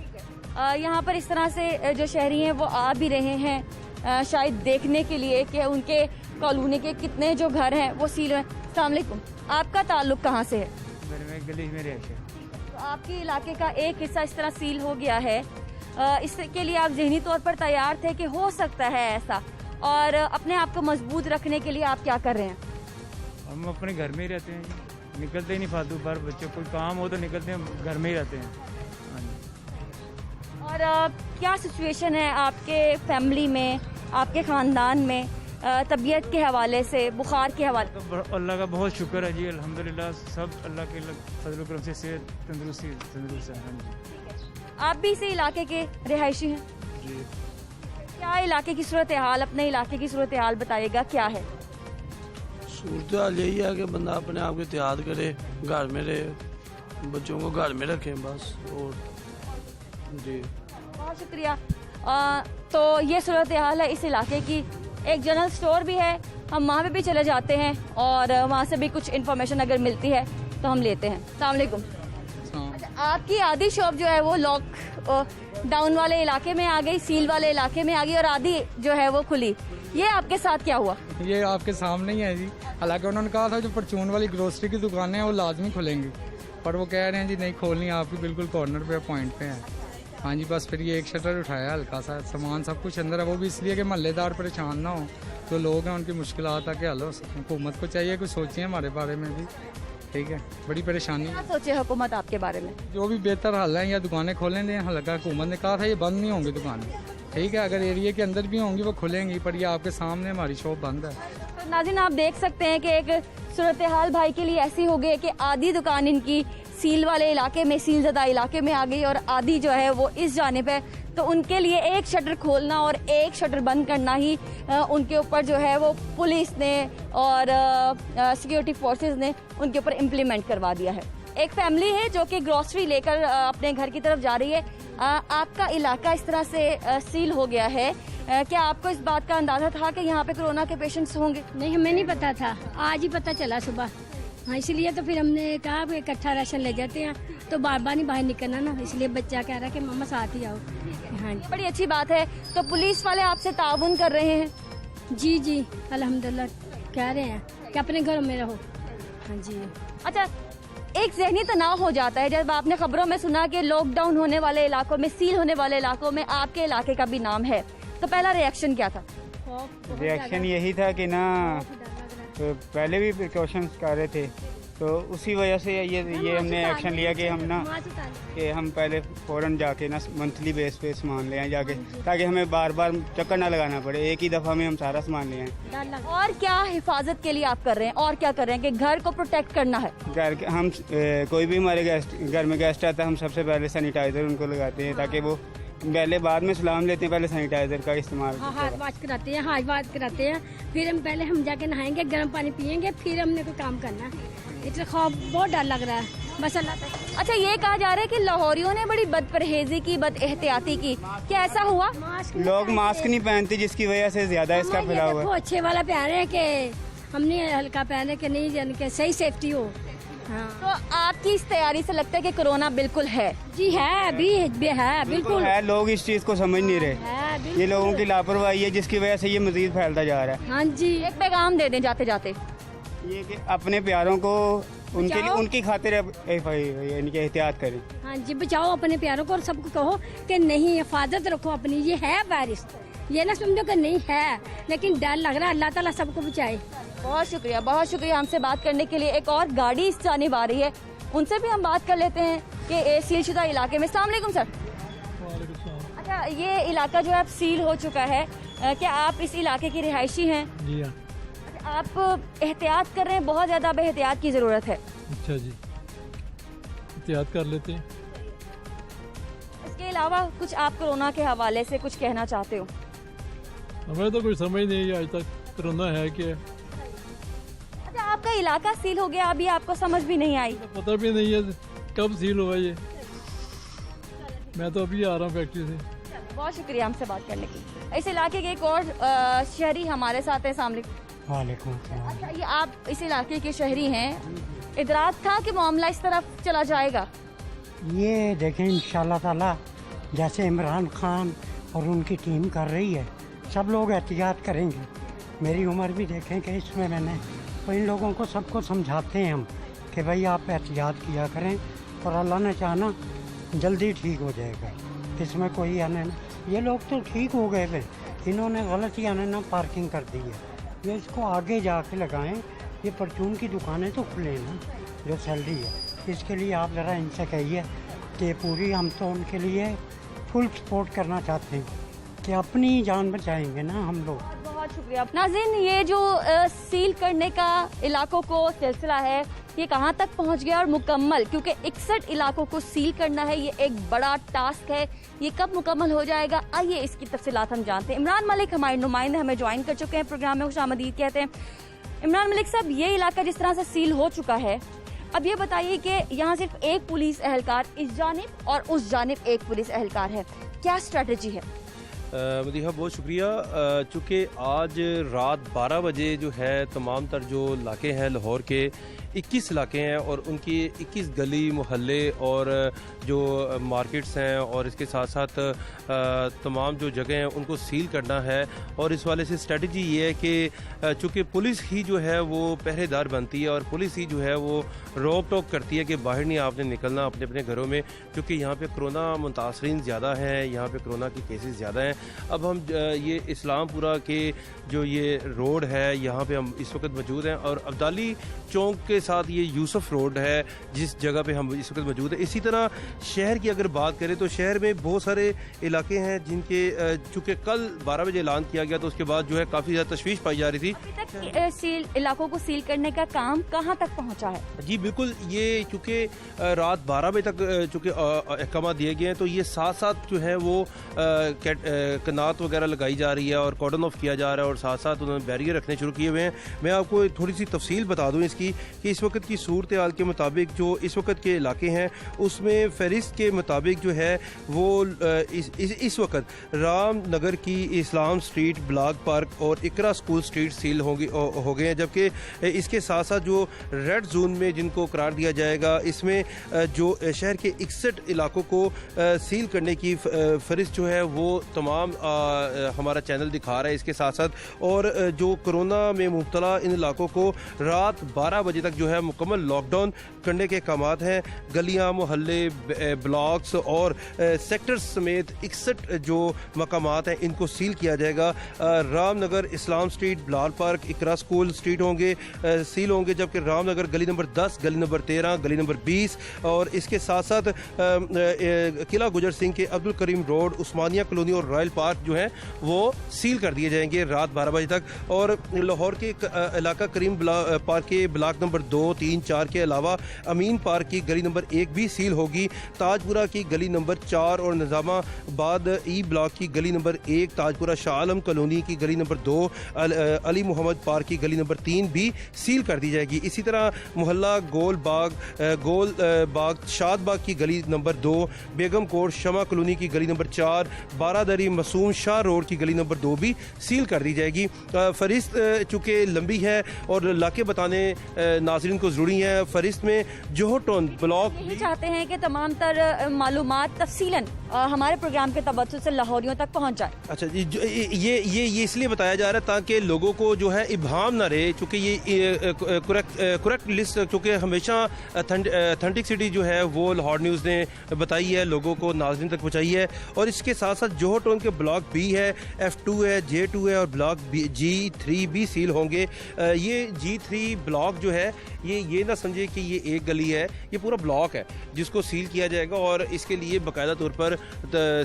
यहाँ पर इस तरह से जो शहरी हैं वो आ भी रहे हैं शायद देखने के लिए कि उनके कॉलोनी के कितने जो घर हैं वो सील हैं। अस्सलाम वालेकुम, आपका ताल्लुक कहाँ से है? गली में रहते। तो आपके इलाके का एक हिस्सा इस तरह सील हो गया है, इसके लिए आप जहनी तौर पर तैयार थे कि हो सकता है ऐसा, और अपने आप को मजबूत रखने के लिए आप क्या कर रहे हैं? हम अपने घर में ही रहते हैं, निकलते ही नहीं फालतू बार, बच्चे कोई काम हो तो निकलते हैं, घर में ही रहते हैं। हाँ जी। और क्या सिचुएशन है आपके फैमिली में, आपके ख़ानदान में, तबीयत के हवाले से, बुखार के हवाले? तो अल्लाह का बहुत शुक्र है जी, अल्हम्दुलिल्लाह, सब अल्लाह के फजल करम से सेहत तंदुरुस्ती है। हाँ जी। आप भी इसी इलाके के रिहायशी हैं? जी। क्या इलाके की सूरत हाल, अपने इलाके की सूरत हाल बताइएगा, क्या है? सूरत हाल यही है कि बंदा अपने आप को एहतियात करे, घर में रहे, बच्चों को घर में रखें बस। और जी बहुत शुक्रिया। तो ये सूरत हाल है इस इलाके की। एक जनरल स्टोर भी है, हम वहाँ पे भी चले जाते हैं, और वहाँ से भी कुछ इन्फॉर्मेशन अगर मिलती है तो हम लेते हैं। अस्सलाम वालेकुम। अच्छा, आपकी आधी शॉप जो है वो लॉक डाउन वाले इलाके में आ गई, सील वाले इलाके में आ गई, और आधी जो है वो खुली। ये आपके साथ क्या हुआ? ये आपके सामने ही है जी। हालांकि उन्होंने कहा था जो परचून वाली ग्रोसरी की दुकानें हैं वो लाजमी खुलेंगी, पर वो कह रहे हैं जी नहीं खोलनी, आपकी बिल्कुल कॉर्नर पे पॉइंट पे है। हाँ जी, बस फिर ये एक शटर उठाया, हल्का सा सामान सब कुछ अंदर है, वो भी इसलिए कि महल्लेदार परेशान ना हो, जो लोग हैं उनकी मुश्किलात आके हल हो सकें। हुकूमत को चाहिए कुछ सोचिए हमारे बारे में भी, ठीक है, बड़ी परेशानी। क्या सोचे हुकूमत आपके बारे में? जो भी बेहतर हल है, या दुकानें खोलें दें। हालांकि हुकूमत ने कहा था ये बंद नहीं होंगी दुकानें, ठीक है, अगर एरिया के अंदर भी होंगी वो खुलेंगी, पर ये आपके सामने हमारी शॉप बंद है। तो नाज़रीन, आप देख सकते हैं कि एक सूरत हाल भाई के लिए ऐसी हो गई कि आधी दुकान इनकी सील वाले इलाके में, सील ज़दा इलाके में आ गई, और आधी जो है वो इस जानिब है। तो उनके लिए एक शटर खोलना और एक शटर बंद करना ही उनके ऊपर जो है वो पुलिस ने और सिक्योरिटी फोर्सेस ने उनके ऊपर इम्प्लीमेंट करवा दिया है। एक फैमिली है जो कि ग्रोसरी लेकर अपने घर की तरफ जा रही है। आपका इलाका इस तरह से सील हो गया है, क्या आपको इस बात का अंदाजा था कि यहाँ पे कोरोना के पेशेंट्स होंगे? नहीं, हमें नहीं पता था, आज ही पता चला सुबह। हाँ, इसलिए तो फिर हमने कहा कि इकट्ठा राशन ले जाते हैं, तो बार बार नहीं बाहर निकलना ना, इसलिए बच्चा कह रहा है कि मम्मा साथ ही आओ। हाँ जी, बड़ी अच्छी बात है। तो पुलिस वाले आपसे ताउन कर रहे हैं? जी जी, अल्हम्दुलिल्लाह कह रहे हैं कि अपने घरों में रहो। हाँ जी। अच्छा, एक जहनी तनाव हो जाता है जब आपने खबरों में सुना कि लॉकडाउन होने वाले इलाकों में, सील होने वाले इलाकों में आपके इलाके का भी नाम है, तो पहला रिएक्शन क्या था? रिएक्शन यही था कि ना, तो पहले भी प्रिकॉशंस कर रहे थे, तो उसी वजह से ये हमने एक्शन लिया कि हम पहले फ़ौरन जाके ना मंथली बेस पे सामान ले आए जाके, ताकि हमें बार बार चक्कर ना लगाना पड़े, एक ही दफ़ा में हम सारा सामान ले आए। और क्या हिफाजत के लिए आप कर रहे हैं, और क्या कर रहे हैं कि घर को प्रोटेक्ट करना है? हम कोई भी हमारे घर में गेस्ट आता है, हम सबसे पहले सैनिटाइज़र उनको लगाते हैं, ताकि वो पहले बाद में सलाम लेते हैं, पहले सैनिटाइजर का इस्तेमाल। हाँ, हाथ वाश कराते हैं, हाथ वाश कराते हैं, फिर हम जाके नहाएंगे, गर्म पानी पियेंगे, फिर हमने कोई काम करना है। इतना खौफ, बहुत डर लग रहा है, बस अल्लाह तक। अच्छा, ये कहा जा रहा है कि लाहौरियों ने बड़ी बदपरहेजी की, बद एहतियाती की, क्या ऐसा हुआ? लोग मास्क नहीं पहनते, जिसकी वजह से ज्यादा इसका फैलाव हुआ है। अच्छे वाला पहन रहे हैं कि हमने हल्का पहने कि नहीं, यानी कि सही सेफ्टी हो। हाँ। तो आपकी इस तैयारी से लगता है कि कोरोना बिल्कुल है? जी है, अभी है, बिल्कुल है। लोग इस चीज को समझ नहीं रहे, ये लोगों की लापरवाही है जिसकी वजह से ये मजीद फैलता जा रहा है। हाँ जी, एक पैगाम दे दें जाते जाते, ये कि अपने प्यारों को उनकी खातिर इनकी एहतियात करें। हाँ जी, बचाओ अपने प्यारों को, और सबको कहो कि नहीं, हिफाजत रखो अपनी। ये है वायरस, ये ना समझो कि नहीं है, लेकिन डर लग रहा है। अल्लाह ताला सबको बचाए। बहुत शुक्रिया हमसे बात करने के लिए। एक और गाड़ी इस जानिब आ रही है, उनसे भी हम बात कर लेते हैं कि सीलशुदा इलाके में। अस्सलाम वालेकुम सर। अच्छा, ये इलाका जो है सील हो चुका है, क्या आप इस इलाके की रिहायशी हैं? जी हाँ। आप एहतियात कर रहे हैं, बहुत ज्यादा अब एहतियात की जरूरत है। अच्छा जी, एहतियात कर लेते हैं। इसके अलावा कुछ आप कोरोना के हवाले से कुछ कहना चाहते हो? हमें तो कुछ समझ नहीं है आज तक कोरोना है क्या। अच्छा, आपका इलाका सील हो गया, अभी आपको समझ भी नहीं आई? पता भी नहीं है कब सील हुआ ये, मैं तो अभी आ रहा हूँ फैक्ट्री से। बहुत शुक्रिया हमसे बात करने के लिए। इस इलाके के एक और शहरी हमारे साथ हैं। सामने। वालेकुम। अच्छा, ये आप इस इलाके के शहरी हैं, इदराक था कि मामला इस तरफ चला जाएगा? ये देखें, इंशाल्लाह ताला जैसे इमरान खान और उनकी टीम कर रही है, सब लोग एहतियात करेंगे। मेरी उम्र भी देखें कि इसमें मैंने तो इन लोगों को सबको समझाते हैं हम कि भाई आप एहतियात किया करें, और अल्लाह ने चाहना जल्दी ठीक हो जाएगा। इसमें कोई आने ना, ये लोग तो ठीक हो गए थे, इन्होंने गलती आने ना पार्किंग कर दी है। ये इसको आगे जाके लगाएं, ये परचून की दुकानें तो खुले ना, जो सैलरी है। इसके लिए आप ज़रा इनसे कहिए कि पूरी, हम तो उनके लिए फुल सपोर्ट करना चाहते हैं कि अपनी जान बचाएंगे ना हम लोग। बहुत शुक्रिया नाज़रीन। ये जो सील करने का इलाकों को सिलसिला है, ये कहाँ तक पहुँच गया और मुकम्मल, क्योंकि 61 इलाकों को सील करना है, ये एक बड़ा टास्क है। ये कब मुकम्मल हो जाएगा, आइए इसकी तफसीलात हम जानते हैं। इमरान मलिक हमारे नुमाइंदे हमें ज्वाइन कर चुके हैं प्रोग्राम में, खुशामदीद कहते हैं। इमरान मलिक साहब, ये इलाका जिस तरह से सील हो चुका है, अब ये बताइए कि यहाँ सिर्फ एक पुलिस एहलकार इस जानिब और उस जानिब एक पुलिस एहलकार है, क्या स्ट्रेटजी है? मदीहा, बहुत शुक्रिया। चूँकि आज रात 12 बजे जो है तमाम तर जो इलाके हैं लाहौर के 21 इलाके हैं और उनकी 21 गली मोहल्ले और जो मार्केट्स हैं और इसके साथ साथ तमाम जो जगह हैं उनको सील करना है। और इस वाले से स्ट्रेटजी ये है कि चूँकि पुलिस ही जो है वो पहरेदार बनती है और पुलिस ही जो है वो रोक टोक करती है कि बाहर नहीं आपने निकलना अपने अपने घरों में, क्योंकि यहाँ पे कोरोना मुतासरीन ज़्यादा हैं, यहाँ पे कोरोना के केसेस ज़्यादा हैं। अब हम ये इस्लामपुरा के जो ये रोड है यहाँ पे हम इस वक्त मौजूद हैं और अब्दाली चौक के साथ ये यूसुफ रोड है जिस जगह पे हम इस वक्त मौजूद हैं। इसी तरह शहर की अगर बात करें तो शहर में बहुत सारे इलाके हैं जिनके चूँकि कल 12 बजे ऐलान किया गया तो उसके बाद जो है काफ़ी ज़्यादा तशवीश पाई जा रही थी। सील इलाकों को सील करने का काम कहाँ तक पहुँचा है? जी बिल्कुल, ये चूँकि रात 12 बजे तक चूँकि अहकाम दिए गए हैं तो ये साथ साथ जो है वो कनात वगैरह लगाई जा रही है और कॉर्डन ऑफ किया जा रहा है और साथ साथ उन्होंने बैरियर रखने शुरू किए हुए हैं। मैं आपको थोड़ी सी तफसील बता दूं इसकी कि इस वक्त की सूरत हाल के मुताबिक जो इस वक्त के इलाके हैं उसमें फहरिस्त के मुताबिक जो है वो इस वक्त राम नगर की इस्लाम स्ट्रीट, ब्लॉक पार्क और इकरा स्कूल स्ट्रीट सील हो गए हैं, जबकि इसके साथ साथ जो रेड जोन में जिनको करार दिया जाएगा इसमें जो शहर के 61 इलाकों को सील करने की फहरिस्त जो है वो तमाम हमारा चैनल दिखा रहा है। इसके साथ साथ और जो कोरोना में मुब्तला इन इलाकों को रात 12 बजे तक जो है मुकम्मल लॉकडाउन करने के अहकामात हैं। गलियां, मोहल्ले, ब्लॉक्स और सेक्टर्स समेत 61 जो मकामात हैं इनको सील किया जाएगा। Ramnagar Islam street, block park, इकरा स्कूल स्ट्रीट सील होंगे, जबकि रामनगर गली नंबर 10, गली नंबर 13, गली नंबर 20 और इसके साथ साथ किला गुजर सिंह के अब्दुल करीम रोड, उस्मानिया कॉलोनी और रॉयल पार्क जो है वो सील कर दिए जाएंगे रात 12 बजे तक। और लाहौर के इलाका करीम पार्क के ब्लॉक नंबर 2, 3, 4 के अलावा अमीन पार्क की गली नंबर 1 भी सील होगी। ताजपुरा की गली नंबर 4 और निजामाबाद ई ब्लॉक की गली नंबर 1, ताजपुरा शाह आलम कॉलोनी की गली नंबर 2, अली मोहम्मद पार्क की गली नंबर 3 भी सील कर दी जाएगी। इसी तरह मोहल्ला गोल बाग शाद बाग की गली नंबर 2, बेगम कोट शमा कॉलोनी की गली नंबर 4, बारादरी मसूम शाह रोड की गली नंबर 2 भी सील कर दी जाएगी। फहरिस्त चूँकि लंबी है और इलाके बताने नाज़रीन को ज़रूरी है। फहरिस्त में जोहर टाउन ब्लॉक यही चाहते हैं कि तमाम तर मालूमात तफसीलन हमारे प्रोग्राम के तवज्जुह से लाहौरियों तक पहुँच जाए। अच्छा जी, ये इसलिए बताया जा रहा है ताकि लोगों को जो है इब्हाम ना रहे, चूँकि ये करेक्ट लिस्ट चूँकि हमेशा ऑथेंटिसिटी जो है वो लाहौर न्यूज़ ने बताई है, लोगों को नाज़रीन तक पहुँचाई है। और इसके साथ साथ जोहर टाउन के ब्लॉक बी है, F2 है, J2 है और ब्लॉक G3 भी सील होंगे। ये G3 ब्लॉक जो है ये ना समझे कि ये एक गली है, ये पूरा ब्लॉक है जिसको सील किया जाएगा। और इसके लिए बाकायदा तौर पर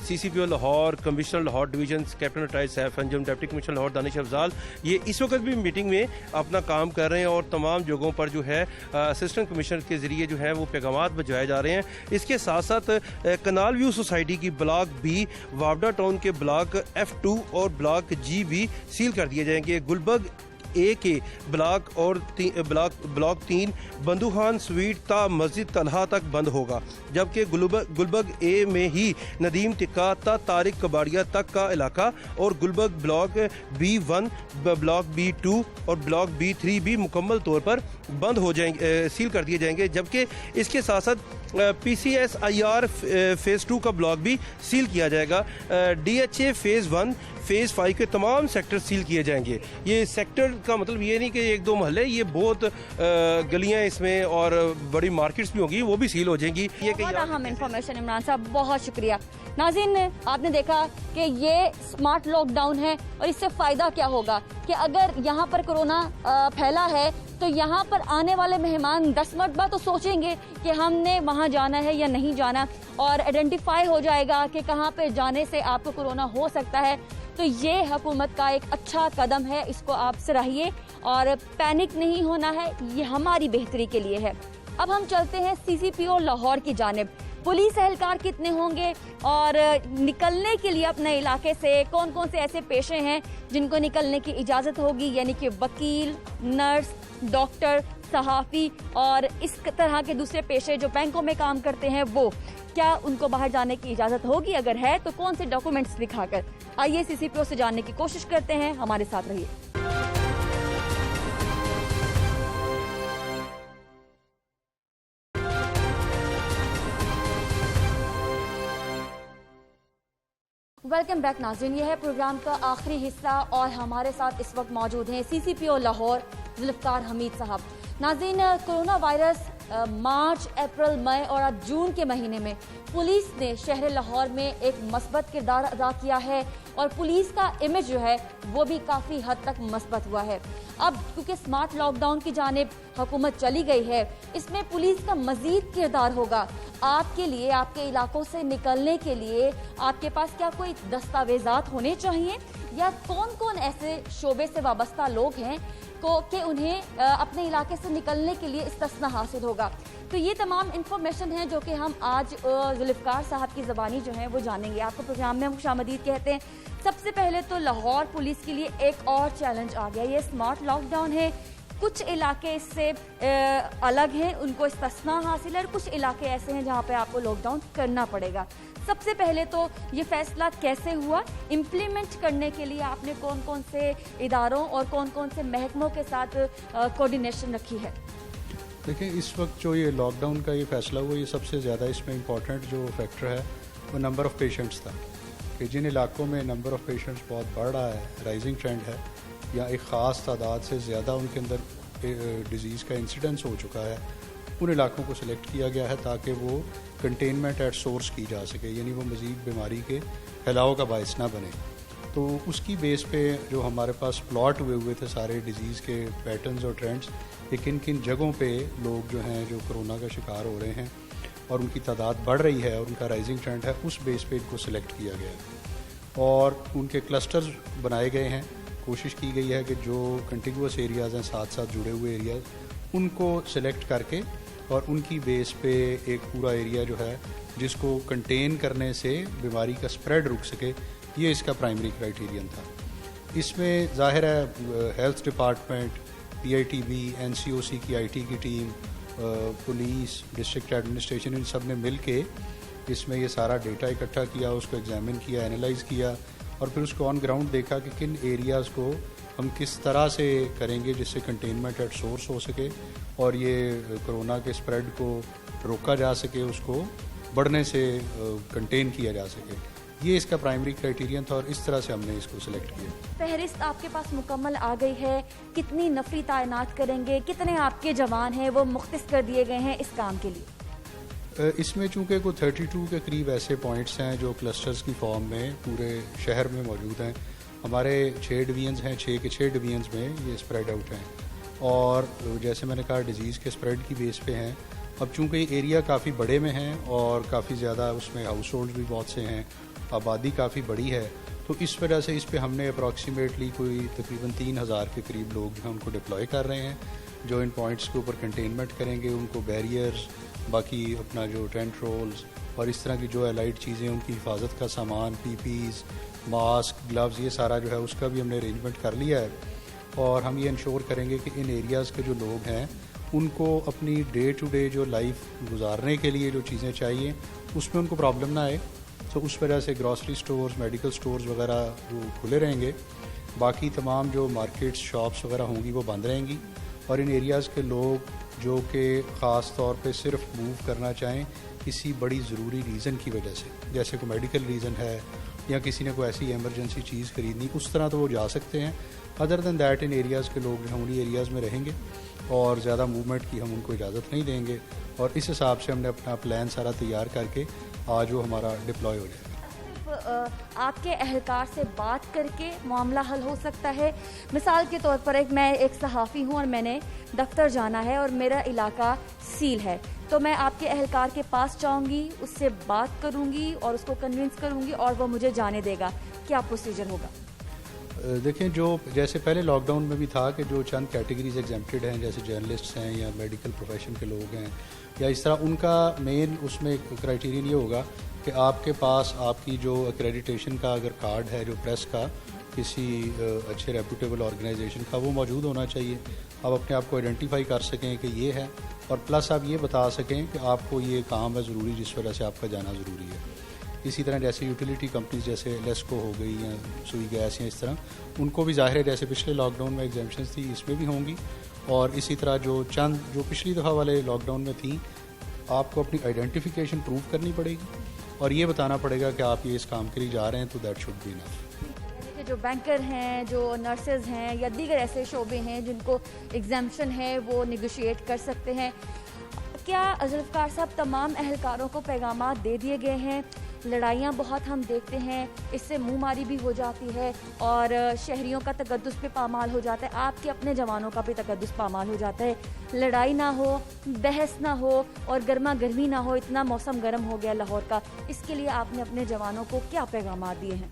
CCPO Lahore, commissioner Lahore division captain retired Saif Anjum, deputy commissioner Lahore Danish Afzal ये इस वक्त भी मीटिंग में अपना काम कर रहे हैं और तमाम जगहों पर जो है असिस्टेंट कमिश्नर के जरिए जो है वो पैगामात भिजवाए जा रहे हैं। इसके साथ साथ कनाल व्यू सोसाइटी की ब्लॉक बी, वावडा टाउन के ब्लॉक F2 और ब्लॉक G भी सील कर दिए जाएंगे। गुलबर्ग ए के ब्लॉक और ब्लॉक 3 बंदूखान स्वीट ता मस्जिद तलहा तक बंद होगा, जबकि गुलबर्ग ए में ही नदीम टिक्का ता तारिक कबाड़िया तक का इलाका और Gulberg block B1, block B2 और ब्लॉक B3 भी मुकम्मल तौर पर बंद हो जाएंगे, सील कर दिए जाएंगे। जबकि इसके साथ साथ PCSIR फेज़ 2 का ब्लॉक भी सील किया जाएगा। DHA फेज़ 1, फेज़ 5 के तमाम सेक्टर सील किए जाएंगे। ये सेक्टर का मतलब ये नहीं कि एक दो महल्ले, ये बहुत गलियां इसमें और बड़ी मार्केट्स भी होंगी, वो भी सील हो जाएंगी। ये बहुत अहम इन्फॉर्मेशन इमरान साहब, बहुत शुक्रिया। नाज़रीन, आपने देखा कि ये स्मार्ट लॉकडाउन है और इससे फ़ायदा क्या होगा कि अगर यहाँ पर कोरोना फैला है तो यहाँ पर आने वाले मेहमान 10 मरतबा तो सोचेंगे कि हमने वहाँ जाना है या नहीं जाना, और आइडेंटिफाई हो जाएगा कि कहाँ पे जाने से आपको कोरोना हो सकता है। तो ये हुकूमत का एक अच्छा कदम है, इसको आप सराहिए और पैनिक नहीं होना है, ये हमारी बेहतरी के लिए है। अब हम चलते हैं CCPO लाहौर की जानिब। पुलिस एहलकार कितने होंगे और निकलने के लिए अपने इलाके से कौन कौन से ऐसे पेशे हैं जिनको निकलने की इजाज़त होगी, यानी कि वकील, नर्स, डॉक्टर, सहाफ़ी और इस तरह के दूसरे पेशे जो बैंकों में काम करते हैं, वो क्या उनको बाहर जाने की इजाज़त होगी? अगर है तो कौन से डॉक्यूमेंट्स दिखाकर? आइए CCPO से जानने की कोशिश करते हैं, हमारे साथ रहिए। वेलकम बैक नाज़रीन, यह है प्रोग्राम का आखिरी हिस्सा और हमारे साथ इस वक्त मौजूद हैं CCPO लाहौर जुल्फ़कार हमीद साहब। नाज़रीन, कोरोना वायरस मार्च, अप्रैल, मई और अब जून के महीने में पुलिस ने शहर लाहौर में एक मस्बत किरदार अदा किया है और पुलिस का इमेज जो है वो भी काफ़ी हद तक मस्बत हुआ है। अब क्योंकि स्मार्ट लॉकडाउन की जानिब हुकूमत चली गई है, इसमें पुलिस का मज़ीद किरदार होगा। आपके लिए, आपके इलाकों से निकलने के लिए आपके पास क्या कोई दस्तावेज़ात होने चाहिए, या कौन कौन ऐसे शोबे से वाबस्ता लोग हैं कि उन्हें अपने इलाके से निकलने के लिए इस्तिस्ना हासिल होगा? तो ये तमाम इन्फॉर्मेशन है जो कि हम आज जुल्फ़कार साहब की ज़बानी जो है वो जानेंगे। आपको प्रोग्राम में हम खुशामदीद कहते हैं। सबसे पहले तो लाहौर पुलिस के लिए एक और चैलेंज आ गया, ये स्मार्ट लॉकडाउन है। کچھ علاقے اس سے الگ ہیں, ان کو استثنا حاصل ہے, اور کچھ علاقے ایسے ہیں جہاں پہ آپ کو لاک ڈاؤن کرنا پڑے گا. سب سے پہلے تو یہ فیصلہ کیسے ہوا, امپلیمنٹ کرنے کے لیے آپ نے کون کون سے اداروں اور کون کون سے محکموں کے ساتھ کوآرڈینیشن رکھی ہے؟ دیکھیں, اس وقت جو یہ لاک ڈاؤن کا یہ فیصلہ ہوا, یہ سب سے زیادہ اس میں امپورٹنٹ جو فیکٹر ہے وہ نمبر آف پیشنٹس تھا, کہ جن علاقوں میں نمبر آف پیشنٹس بہت بڑھ رہا ہے, رائزنگ ٹرینڈ ہے, یا ایک خاص تعداد سے زیادہ ان کے اندر ڈیزیز کا انسیڈنس ہو چکا ہے, ان علاقوں کو سلیکٹ کیا گیا ہے تاکہ وہ کنٹینمنٹ ایٹ سورس کی جا سکے, یعنی وہ مزید بیماری کے پھیلاؤ کا باعث نہ بنے. تو اس کی بیس پہ جو ہمارے پاس پلاٹ ہوئے تھے سارے ڈیزیز کے پیٹرنز اور ٹرینڈز, کہ کن کن جگہوں پہ لوگ جو ہیں جو کرونا کا شکار ہو رہے ہیں اور ان کی تعداد بڑھ رہی ہے اور ان کا رائزنگ ٹرینڈ ہے, اس بیس پہ ان کو سلیکٹ کیا گیا ہے اور ان کے کلسٹرز بنائے گئے ہیں. کوشش کی گئی ہے کہ جو کنٹیگوس ایریاز ہیں, ساتھ ساتھ جڑے ہوئے ایریاز, ان کو سلیکٹ کر کے اور ان کی بیس پہ ایک پورا ایریا جو ہے جس کو کنٹین کرنے سے بیماری کا سپریڈ رک سکے, یہ اس کا پرائمری کرائیٹیرین تھا. اس میں ظاہر ہے health department, P I T B, N C O C کی آئی ٹی کی ٹیم, پولیس, ڈسٹرکٹ ایڈمنسٹریشن, ان سب نے مل کے اس میں یہ سارا ڈیٹا اکٹھا کیا, اس کو ایگزامن کیا, اینالائز کیا, اور پھر اس کو آن گراؤنڈ دیکھا کہ کن ایریاز کو ہم کس طرح سے کریں گے جس سے کنٹینمنٹ ایٹ سورس ہو سکے اور یہ کرونا کے اسپریڈ کو روکا جا سکے, اس کو بڑھنے سے کنٹین کیا جا سکے. یہ اس کا پرائمری کرائیٹیرین تھا اور اس طرح سے ہم نے اس کو سلیکٹ کیا. فہرست آپ کے پاس مکمل آ گئی ہے, کتنی نفری تعینات کریں گے, کتنے آپ کے جوان ہیں وہ مختص کر دیے گئے ہیں اس کام کے لیے؟ اس میں چونکہ کوئی 32 کے قریب ایسے پوائنٹس ہیں جو کلسٹرز کی فارم میں پورے شہر میں موجود ہیں. ہمارے 6 ڈویژنز ہیں, 6 کے 6 ڈویژنز میں یہ اسپریڈ آؤٹ ہیں, اور جیسے میں نے کہا ڈیزیز کے اسپریڈ کی بیس پہ ہیں. اب چونکہ یہ ایریا کافی بڑے میں ہیں اور کافی زیادہ اس میں ہاؤس ہولڈ بھی بہت سے ہیں, آبادی کافی بڑی ہے, تو اس وجہ سے اس پہ ہم نے اپروکسیمیٹلی کوئی تقریباً 3000 کے قریب لوگ جو ہیں ان کو ڈپلوائے کر رہے ہیں, جو ان پوائنٹس کے اوپر کنٹینمنٹ کریں گے, ان کو بیریئرز, باقی اپنا جو ٹینٹ رولز اور اس طرح کی جو الائٹ چیزیں, ان کی حفاظت کا سامان, پی پیز, ماسک, گلوز, یہ سارا جو ہے اس کا بھی ہم نے ارینجمنٹ کر لیا ہے. اور ہم یہ انشور کریں گے کہ ان ایریاز کے جو لوگ ہیں ان کو اپنی ڈے ٹو ڈے جو لائف گزارنے کے لیے جو چیزیں چاہیے اس میں ان کو پرابلم نہ آئے. تو اس وجہ سے گراسری سٹورز, میڈیکل سٹورز وغیرہ وہ کھلے رہیں گے, باقی تمام جو مارکیٹس, شاپس وغیرہ ہوں گی وہ بند رہیں گی, اور ان ایریاز کے لوگ جو کہ خاص طور پہ صرف موو کرنا چاہیں کسی بڑی ضروری ریزن کی وجہ سے, جیسے کوئی میڈیکل ریزن ہے یا کسی نے کوئی ایسی ایمرجنسی چیز خریدنی, اس طرح تو وہ جا سکتے ہیں. Other then that in areas کے لوگ جو ہیں انہی ایریاز میں رہیں گے اور زیادہ موومنٹ کی ہم ان کو اجازت نہیں دیں گے. اور اس حساب سے ہم نے اپنا پلان سارا تیار کر کے آج وہ ہمارا ڈپلوائے ہو جائے گا. آپ کے اہلکار سے بات کر کے معاملہ حل ہو سکتا ہے. مثال کے طور پر میں ایک صحافی ہوں اور میں نے دفتر جانا ہے اور میرا علاقہ سیل ہے, تو میں آپ کے اہلکار کے پاس جاؤں گی, اس سے بات کروں گی اور اس کو کنونس کروں گی اور وہ مجھے جانے دے گا. کیا پروسیجر ہوگا؟ دیکھیں, جو جیسے پہلے لاک ڈاؤن میں بھی تھا کہ جو چند کیٹیگریز ایگزیمپٹڈ ہیں, جیسے جرنلسٹس ہیں یا میڈیکل پروفیشن کے لوگ ہیں یا اس طرح, ان کا مین اس میں کرائیٹیرین یہ ہوگا کہ آپ کے پاس آپ کی جو ایکریڈیٹیشن کا اگر کارڈ ہے جو پریس کا کسی اچھے ریپوٹیبل آرگنائزیشن کا, وہ موجود ہونا چاہیے. آپ اپنے آپ کو آئیڈینٹیفائی کر سکیں کہ یہ ہے, اور پلس آپ یہ بتا سکیں کہ آپ کو یہ کام ہے ضروری جس وجہ سے آپ کا جانا ضروری ہے. اسی طرح جیسے یوٹیلیٹی کمپنیز جیسے لیسکو ہو گئی یا سوئی گیس یا اس طرح, ان کو بھی ظاہر ہے جیسے پچھلے لاک ڈاؤن میں ایگزیمپشنز تھی اس میں بھی ہوں گی. اور اسی طرح جو چند جو پچھلی دفعہ والے لاک ڈاؤن میں تھیں, آپ کو اپنی آئیڈینٹیفیکیشن پروو کرنی پڑے گی اور یہ بتانا پڑے گا کہ آپ یہ اس کام کے لیے جا رہے ہیں, تو دیٹ شوڈ بی انف. جو بینکر ہیں, جو نرسز ہیں یا دیگر ایسے شعبے ہیں جن کو ایگزیمپشن ہے, وہ نیگوشیٹ کر سکتے ہیں. کیا ذوالفقار صاحب تمام اہلکاروں کو پیغامات دے دیے گئے ہیں؟ لڑائیاں بہت ہم دیکھتے ہیں, اس سے منہ ماری بھی ہو جاتی ہے اور شہریوں کا تقدس پہ پامال ہو جاتا ہے, آپ کے اپنے جوانوں کا بھی تقدس پامال ہو جاتا ہے. لڑائی نہ ہو, بحث نہ ہو اور گرما گرمی نہ ہو. اتنا موسم گرم ہو گیا لاہور کا, اس کے لیے آپ نے اپنے جوانوں کو کیا پیغامات دیے ہیں؟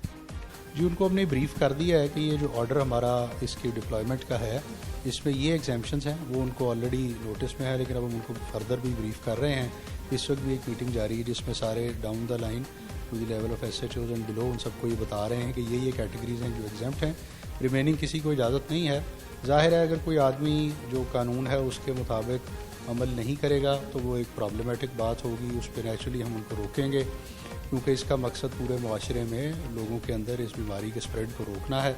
جی, ان کو ہم نے بریف کر دیا ہے کہ یہ جو آرڈر ہمارا اس کی ڈپلائمنٹ کا ہے, اس میں یہ ایگزیمپشنز ہیں, وہ ان کو آلریڈی نوٹس میں ہے, لیکن اب ہم ان کو فردر بھی بریف کر رہے ہیں. اس وقت بھی ایک میٹنگ جاری ہے جس میں سارے down the line to the level of SHOs and below, उन सबको ये बता रहे हैं कि ये कैटेगरीज हैं जो एग्जेम्प्ट हैं, रिमेनिंग किसी को इजाज़त नहीं है। ज़ाहिर है अगर कोई आदमी जो कानून है उसके मुताबिक अमल नहीं करेगा तो वो एक प्रॉब्लमेटिक बात होगी, उस पर नेचुरली हम उनको रोकेंगे, क्योंकि इसका मकसद पूरे मुआशरे में लोगों के अंदर इस बीमारी के स्प्रेड को रोकना है।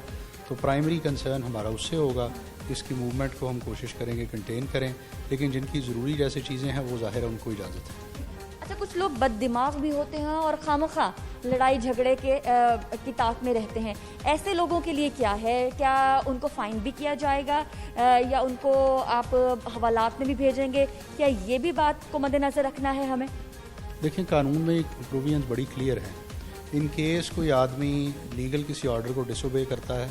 तो प्राइमरी कंसर्न हमारा उससे होगा, इसकी मूवमेंट को हम कोशिश करेंगे कंटेन करें, लेकिन जिनकी ज़रूरी जैसे चीज़ें हैं वो ज़ाहिर है उनको इजाज़त है। अच्छा, कुछ लोग बददिमाग भी होते हैं और खामखा लड़ाई झगड़े की ताक में रहते हैं, ऐसे लोगों के लिए क्या है? क्या उनको फाइन भी किया जाएगा या उनको आप हवालात में भी भेजेंगे? क्या ये भी बात को मद्देनज़र रखना है हमें? देखिए, कानून में प्रोविजंस बड़ी क्लियर हैं। इन केस कोई आदमी लीगल किसी ऑर्डर को डिसोबे करता है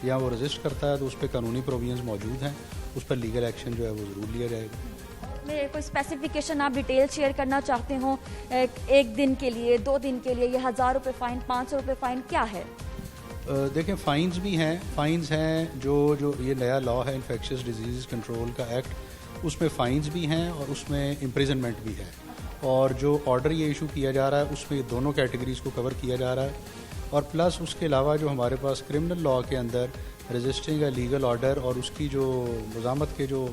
या वो रजिस्ट करता है तो उस पर कानूनी प्रोविजंस मौजूद हैं, उस पर लीगल एक्शन जो है वो ज़रूर लिया जाएगा। में कोई स्पेसिफिकेशन आप डिटेल शेयर करना चाहते हो? एक दिन के लिए, 2 दिन के लिए, ये 1000 रुपये फ़ाइन, 500 रुपये फ़ाइन, क्या है? देखें, फ़ाइन्स भी हैं, फ़ाइन्स हैं जो ये नया लॉ है इन्फेक्शियस डिजीज़ कंट्रोल का एक्ट, उसमें फ़ाइन्स भी हैं और उसमें इम्प्रिजनमेंट भी है, और जो ऑर्डर ये इशू किया जा रहा है उसमें दोनों कैटेगरीज़ को कवर किया जा रहा है। और प्लस उसके अलावा जो हमारे पास क्रिमिनल लॉ के अंदर रजिस्टरिंग अ लीगल ऑर्डर और उसकी जो मज़ामत के जो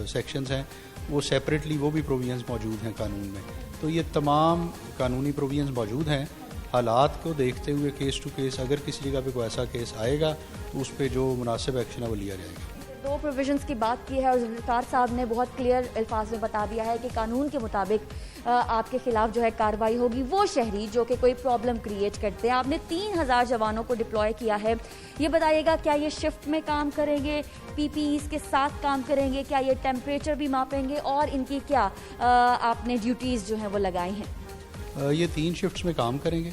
सेक्शंस हैं वो सेपरेटली वो भी प्रोविजंस मौजूद हैं कानून में। तो ये तमाम कानूनी प्रोविजंस मौजूद हैं। हालात को देखते हुए केस टू केस अगर किसी जगह पे कोई ऐसा केस आएगा तो उस पर जो मुनासिब एक्शन है वो लिया जाएगा। 2 प्रोविजंस की बात की है और ज़ुल्फ़िकार साहब ने बहुत क्लियर अल्फाज में बता दिया है कि कानून के मुताबिक आपके खिलाफ जो है कार्रवाई होगी वो शहरी जो कि कोई प्रॉब्लम क्रिएट करते हैं। आपने 3000 जवानों को डिप्लॉय किया है, ये बताइएगा क्या ये शिफ्ट में काम करेंगे, PPEs के साथ काम करेंगे, क्या ये टेम्परेचर भी मापेंगे और इनकी क्या आपने ड्यूटीज़ जो हैं वो लगाई हैं? ये 3 शिफ्ट्स में काम करेंगे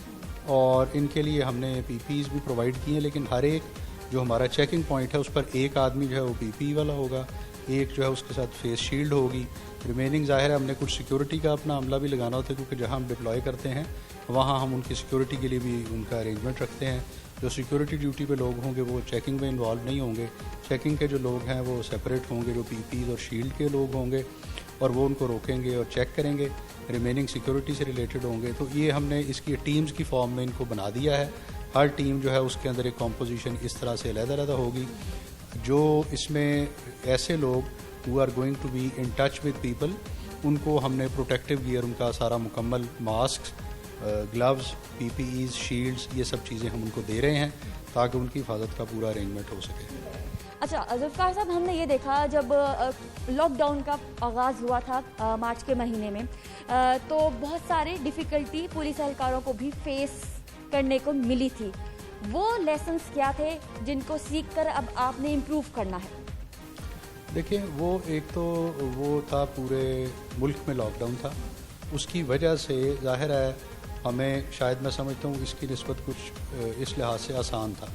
और इनके लिए हमने PPEs भी प्रोवाइड किए हैं, लेकिन हर एक जो हमारा चेकिंग पॉइंट है उस पर एक आदमी जो है वो PPE वाला होगा, एक जो है उसके साथ फेस शील्ड होगी। रिमेनिंग ज़ाहिर है हमने कुछ सिक्योरिटी का अपना अमला भी लगाना होता है, क्योंकि जहाँ हम डिप्लॉय करते हैं वहाँ हम उनकी सिक्योरिटी के लिए भी उनका अरेंजमेंट रखते हैं। जो सिक्योरिटी ड्यूटी पे लोग होंगे वो चेकिंग में इन्वॉल्व नहीं होंगे, चेकिंग के जो लोग हैं वो सेपरेट होंगे, जो PPEs और शील्ड के लोग होंगे और वो उनको रोकेंगे और चेक करेंगे, रिमेनिंग सिक्योरिटी से रिलेटेड होंगे। तो ये हमने इसकी टीम्स की फॉर्म में इनको बना दिया है। हर टीम जो है उसके अंदर एक कॉम्पोजिशन इस तरह से अलग-अलग होगी। जो इसमें ऐसे लोग who are going to be in touch with people, उनको हमने प्रोटेक्टिव गियर उनका सारा मुकम्मल, मास्क, ग्लव्स, PPEs, शील्ड्स, ये सब चीज़ें हम उनको दे रहे हैं ताकि उनकी हिफाजत का पूरा अरेंजमेंट हो सके। अच्छा ज़ुल्फ़िकार साहब, हमने ये देखा जब लॉकडाउन का आगाज़ हुआ था मार्च के महीने में, तो बहुत सारी डिफ़िकल्टी पुलिस एहलकारों को भी फेस करने को मिली थी। वो लेसन्स क्या थे जिनको सीख कर अब आपने इम्प्रूव करना है? देखिए, वो एक तो वो था पूरे मुल्क में लॉकडाउन था, उसकी वजह से ज़ाहिर है हमें, शायद मैं समझता हूँ इसकी निस्बत कुछ इस लिहाज से आसान था।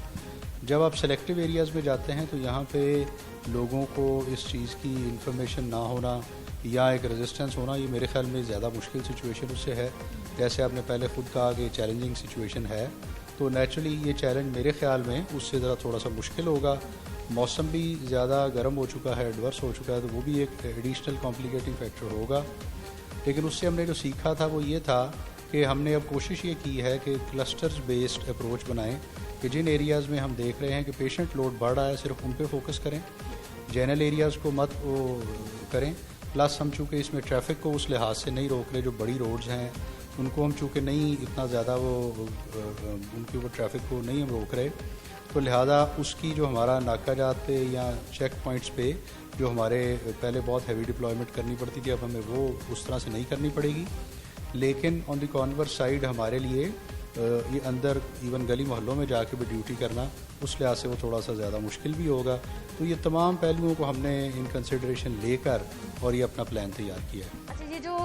जब आप सेलेक्टिव एरियाज़ में जाते हैं तो यहाँ पे लोगों को इस चीज़ की इंफॉर्मेशन ना होना या एक रेजिस्टेंस होना, ये मेरे ख्याल में ज़्यादा मुश्किल सिचुएशन उससे है। जैसे आपने पहले ख़ुद कहा कि चैलेंजिंग सिचुएशन है, तो नेचुरली ये चैलेंज मेरे ख्याल में उससे ज़रा थोड़ा सा मुश्किल होगा। मौसम भी ज़्यादा गर्म हो चुका है, एडवर्स हो चुका है, तो वो भी एक एडिशनल कॉम्प्लिकेटिंग फैक्टर होगा। लेकिन उससे हमने जो सीखा था वो ये था कि हमने अब कोशिश ये की है कि क्लस्टर्स बेस्ड अप्रोच बनाएं कि जिन एरियाज़ में हम देख रहे हैं कि पेशेंट लोड बढ़ रहा है सिर्फ उन पे फोकस करें, जनरल एरियाज़ को मत वो करें। प्लस हम चूँकि इसमें ट्रैफिक को उस लिहाज से नहीं रोक रहे, जो बड़ी रोड्स हैं उनको हम चूँकि नहीं इतना ज़्यादा वो उनके ऊपर ट्रैफिक को नहीं हम रोक रहे, तो लिहाजा उसकी जो हमारा नाकाजात पे या चेक पॉइंट्स पे जो हमारे पहले बहुत हैवी डिप्लॉयमेंट करनी पड़ती थी, अब हमें वो उस तरह से नहीं करनी पड़ेगी। लेकिन ऑन द कॉन्वर्स साइड हमारे लिए ये अंदर इवन गली मोहल्लों में जाके भी ड्यूटी करना उस लिहाज से वो थोड़ा सा ज़्यादा मुश्किल भी होगा। तो ये तमाम पहलुओं को हमने इन कंसिडरेशन लेकर और ये अपना प्लान तैयार किया है। अच्छा, ये जो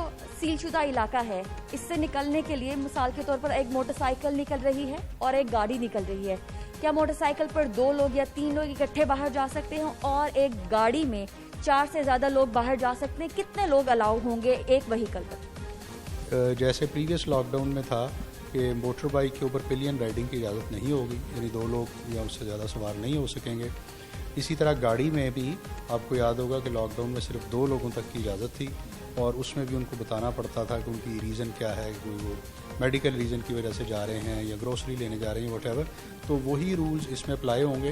सीलशुदा इलाका है, इससे निकलने के लिए मिसाल के तौर पर एक मोटरसाइकिल निकल रही है और एक गाड़ी निकल रही है, क्या मोटरसाइकिल पर 2 लोग या 3 लोग इकट्ठे बाहर जा सकते हैं और एक गाड़ी में 4 से ज़्यादा लोग बाहर जा सकते हैं? कितने लोग अलाउ होंगे एक व्हीकल पर? जैसे प्रीवियस लॉकडाउन में था कि मोटर बाइक के ऊपर पिलियन राइडिंग की इजाज़त नहीं होगी, यानी 2 लोग या उससे ज़्यादा सवार नहीं हो सकेंगे। इसी तरह गाड़ी में भी आपको याद होगा कि लॉकडाउन में सिर्फ 2 लोगों तक की इजाज़त थी, اور اس میں بھی ان کو بتانا پڑتا تھا کہ ان کی ریزن کیا ہے, کوئی وہ میڈیکل ریزن کی وجہ سے جا رہے ہیں یا گروسری لینے جا رہے ہیں واٹ ایور. تو وہی رولز اس میں اپلائی ہوں گے.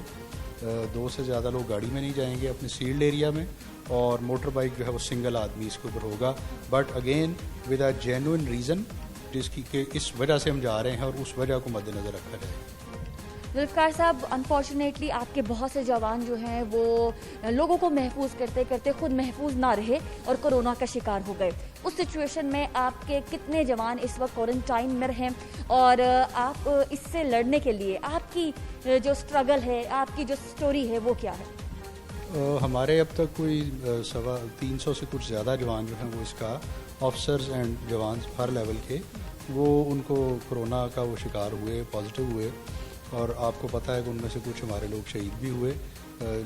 2 سے زیادہ لوگ گاڑی میں نہیں جائیں گے اپنے سیلڈ ایریا میں, اور موٹر بائک جو ہے وہ سنگل آدمی اس کے اوپر ہوگا, but again with a genuine reason, جس کی کہ اس وجہ سے ہم جا رہے ہیں اور اس وجہ کو مد نظر رکھا جائے. ذوالفقار صاحب, انفارچونیٹلی آپ کے بہت سے جوان جو ہیں وہ لوگوں کو محفوظ کرتے کرتے خود محفوظ نہ رہے اور کورونا کا شکار ہو گئے. اس سچویشن میں آپ کے کتنے جوان اس وقت کوارنٹائن میں رہیں, اور آپ اس سے لڑنے کے لیے آپ کی جو سٹرگل ہے, آپ کی جو سٹوری ہے وہ کیا ہے؟ ہمارے اب تک کوئی 350 سے کچھ زیادہ جوان جو ہیں وہ اس کا آفیسرز اینڈ جوان ہر لیول کے, وہ ان کو کرونا کا وہ شکار ہوئے, پازیٹیو ہوئے, اور آپ کو پتہ ہے کہ ان میں سے کچھ ہمارے لوگ شہید بھی ہوئے,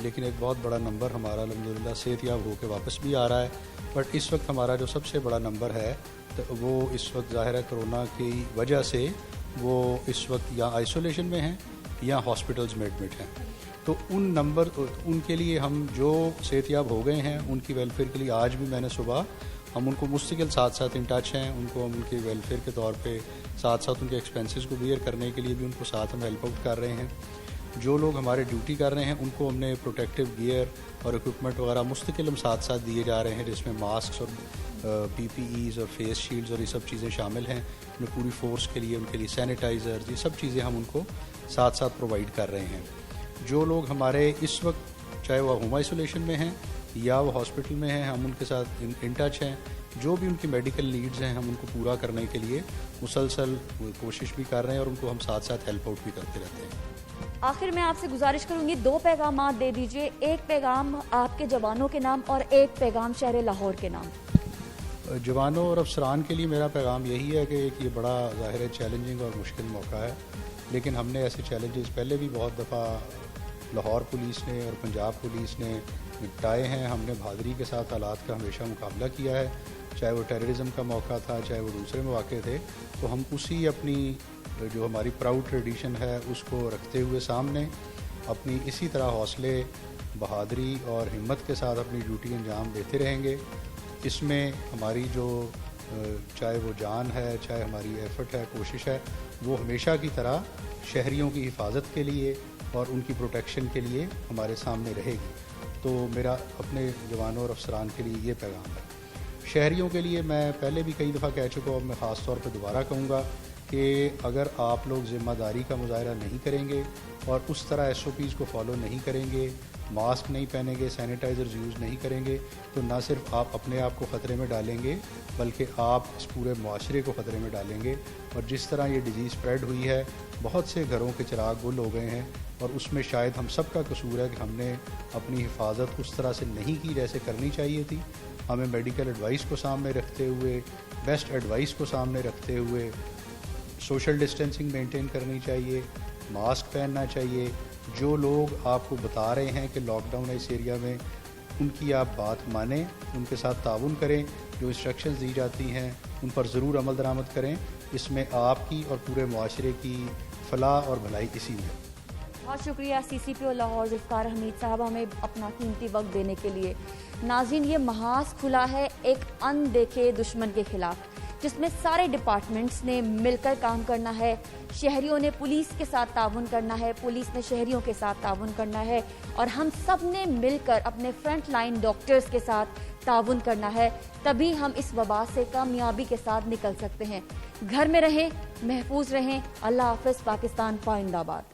لیکن ایک بہت بڑا نمبر ہمارا الحمدللہ صحت یاب ہو کے واپس بھی آ رہا ہے. بٹ اس وقت ہمارا جو سب سے بڑا نمبر ہے وہ اس وقت ظاہر ہے کرونا کی وجہ سے وہ اس وقت یا آئسولیشن میں ہیں یا ہاسپٹلز میں ایڈمٹ ہیں. تو ان کے لیے ہم جو صحت یاب ہو گئے ہیں ان کی ویلفیئر کے لیے آج بھی میں نے صبح ہم ان کو مستقل ساتھ ساتھ ان ٹچ ہیں, ان کو ہم ان کے ویلفیئر کے طور پہ ساتھ ساتھ ان کے ایکسپینسز کو بیئر کرنے کے لیے بھی ان کو ساتھ ہم ہیلپ آؤٹ کر رہے ہیں. جو لوگ ہمارے ڈیوٹی کر رہے ہیں ان کو ہم نے پروٹیکٹیو گیئر اور اکوپمنٹ وغیرہ مستقل ہم ساتھ ساتھ دیے جا رہے ہیں, جس میں ماسکس اور PPEs اور فیس شیلڈز اور یہ سب چیزیں شامل ہیں. پوری فورس کے لیے ان کے لیے سینیٹائزر, یہ سب چیزیں ہم ان کو ساتھ ساتھ پرووائڈ کر رہے ہیں. جو لوگ ہمارے اس وقت چاہے وہ ہوم آئسولیشن میں ہیں یا وہ ہاسپٹل میں ہیں, ہم ان کے ساتھ ان ٹچ ہیں. جو بھی ان کی میڈیکل نیڈز ہیں ہم ان کو پورا کرنے کے لیے مسلسل کوشش بھی کر رہے ہیں, اور ان کو ہم ساتھ ساتھ ہیلپ آؤٹ بھی کرتے رہتے ہیں. آخر میں آپ سے گزارش کروں گی 2 پیغامات دے دیجئے, ایک پیغام آپ کے جوانوں کے نام اور ایک پیغام شہر لاہور کے نام. جوانوں اور افسران کے لیے میرا پیغام یہی ہے کہ ایک یہ بڑا ظاہر ہے چیلنجنگ اور مشکل موقع ہے, لیکن ہم نے ایسے چیلنجز پہلے بھی بہت دفعہ لاہور پولیس نے اور پنجاب پولیس نے نپٹائے ہیں. ہم نے بہادری کے ساتھ حالات کا ہمیشہ مقابلہ کیا ہے, چاہے وہ ٹیررزم کا موقع تھا, چاہے وہ دوسرے مواقع تھے. تو ہم اسی اپنی جو ہماری پراؤڈ ٹریڈیشن ہے اس کو رکھتے ہوئے سامنے اپنی اسی طرح حوصلے, بہادری اور ہمت کے ساتھ اپنی ڈیوٹی انجام دیتے رہیں گے. اس میں ہماری جو چاہے وہ جان ہے, چاہے ہماری ایفرٹ ہے, کوشش ہے, وہ ہمیشہ کی طرح شہریوں کی حفاظت کے لیے اور ان کی پروٹیکشن کے لیے ہمارے سامنے رہے گی. تو میرا اپنے جوانوں اور افسران کے لیے یہ پیغام ہے. شہریوں کے لیے میں پہلے بھی کئی دفعہ کہہ چکا ہوں, اب میں خاص طور پہ دوبارہ کہوں گا کہ اگر آپ لوگ ذمہ داری کا مظاہرہ نہیں کریں گے اور اس طرح SOPs کو فالو نہیں کریں گے, ماسک نہیں پہنیں گے, سینیٹائزرز یوز نہیں کریں گے, تو نہ صرف آپ اپنے آپ کو خطرے میں ڈالیں گے بلکہ آپ اس پورے معاشرے کو خطرے میں ڈالیں گے. اور جس طرح یہ ڈیزیز اسپریڈ ہوئی ہے, بہت سے گھروں کے چراغ گل ہو گئے ہیں, اور اس میں شاید ہم سب کا قصور ہے کہ ہم نے اپنی حفاظت اس طرح سے نہیں کی جیسے کرنی چاہیے تھی. ہمیں میڈیکل ایڈوائس کو سامنے رکھتے ہوئے, بیسٹ ایڈوائس کو سامنے رکھتے ہوئے سوشل ڈسٹینسنگ مینٹین کرنی چاہیے, ماسک پہننا چاہیے. جو لوگ آپ کو بتا رہے ہیں کہ لاک ڈاؤن ہے اس ایریا میں, ان کی آپ بات مانیں, ان کے ساتھ تعاون کریں, جو انسٹرکشنز دی جاتی ہیں ان پر ضرور عمل درآمد کریں. اس میں آپ کی اور پورے معاشرے کی فلاح اور بھلائی اسی میں. بہت شکریہ CCPO لاہور ذوالفقار حمید صاحب ہمیں اپنا قیمتی وقت دینے کے لیے. ناظرین, یہ محاذ کھلا ہے ایک اندیکھے دشمن کے خلاف, جس میں سارے ڈپارٹمنٹس نے مل کر کام کرنا ہے. شہریوں نے پولیس کے ساتھ تعاون کرنا ہے, پولیس نے شہریوں کے ساتھ تعاون کرنا ہے, اور ہم سب نے مل کر اپنے فرنٹ لائن ڈاکٹرز کے ساتھ تعاون کرنا ہے. تبھی ہم اس وبا سے کامیابی کے ساتھ نکل سکتے ہیں. گھر میں رہیں, محفوظ رہیں. اللہ حافظ. پاکستان پائندہ باد.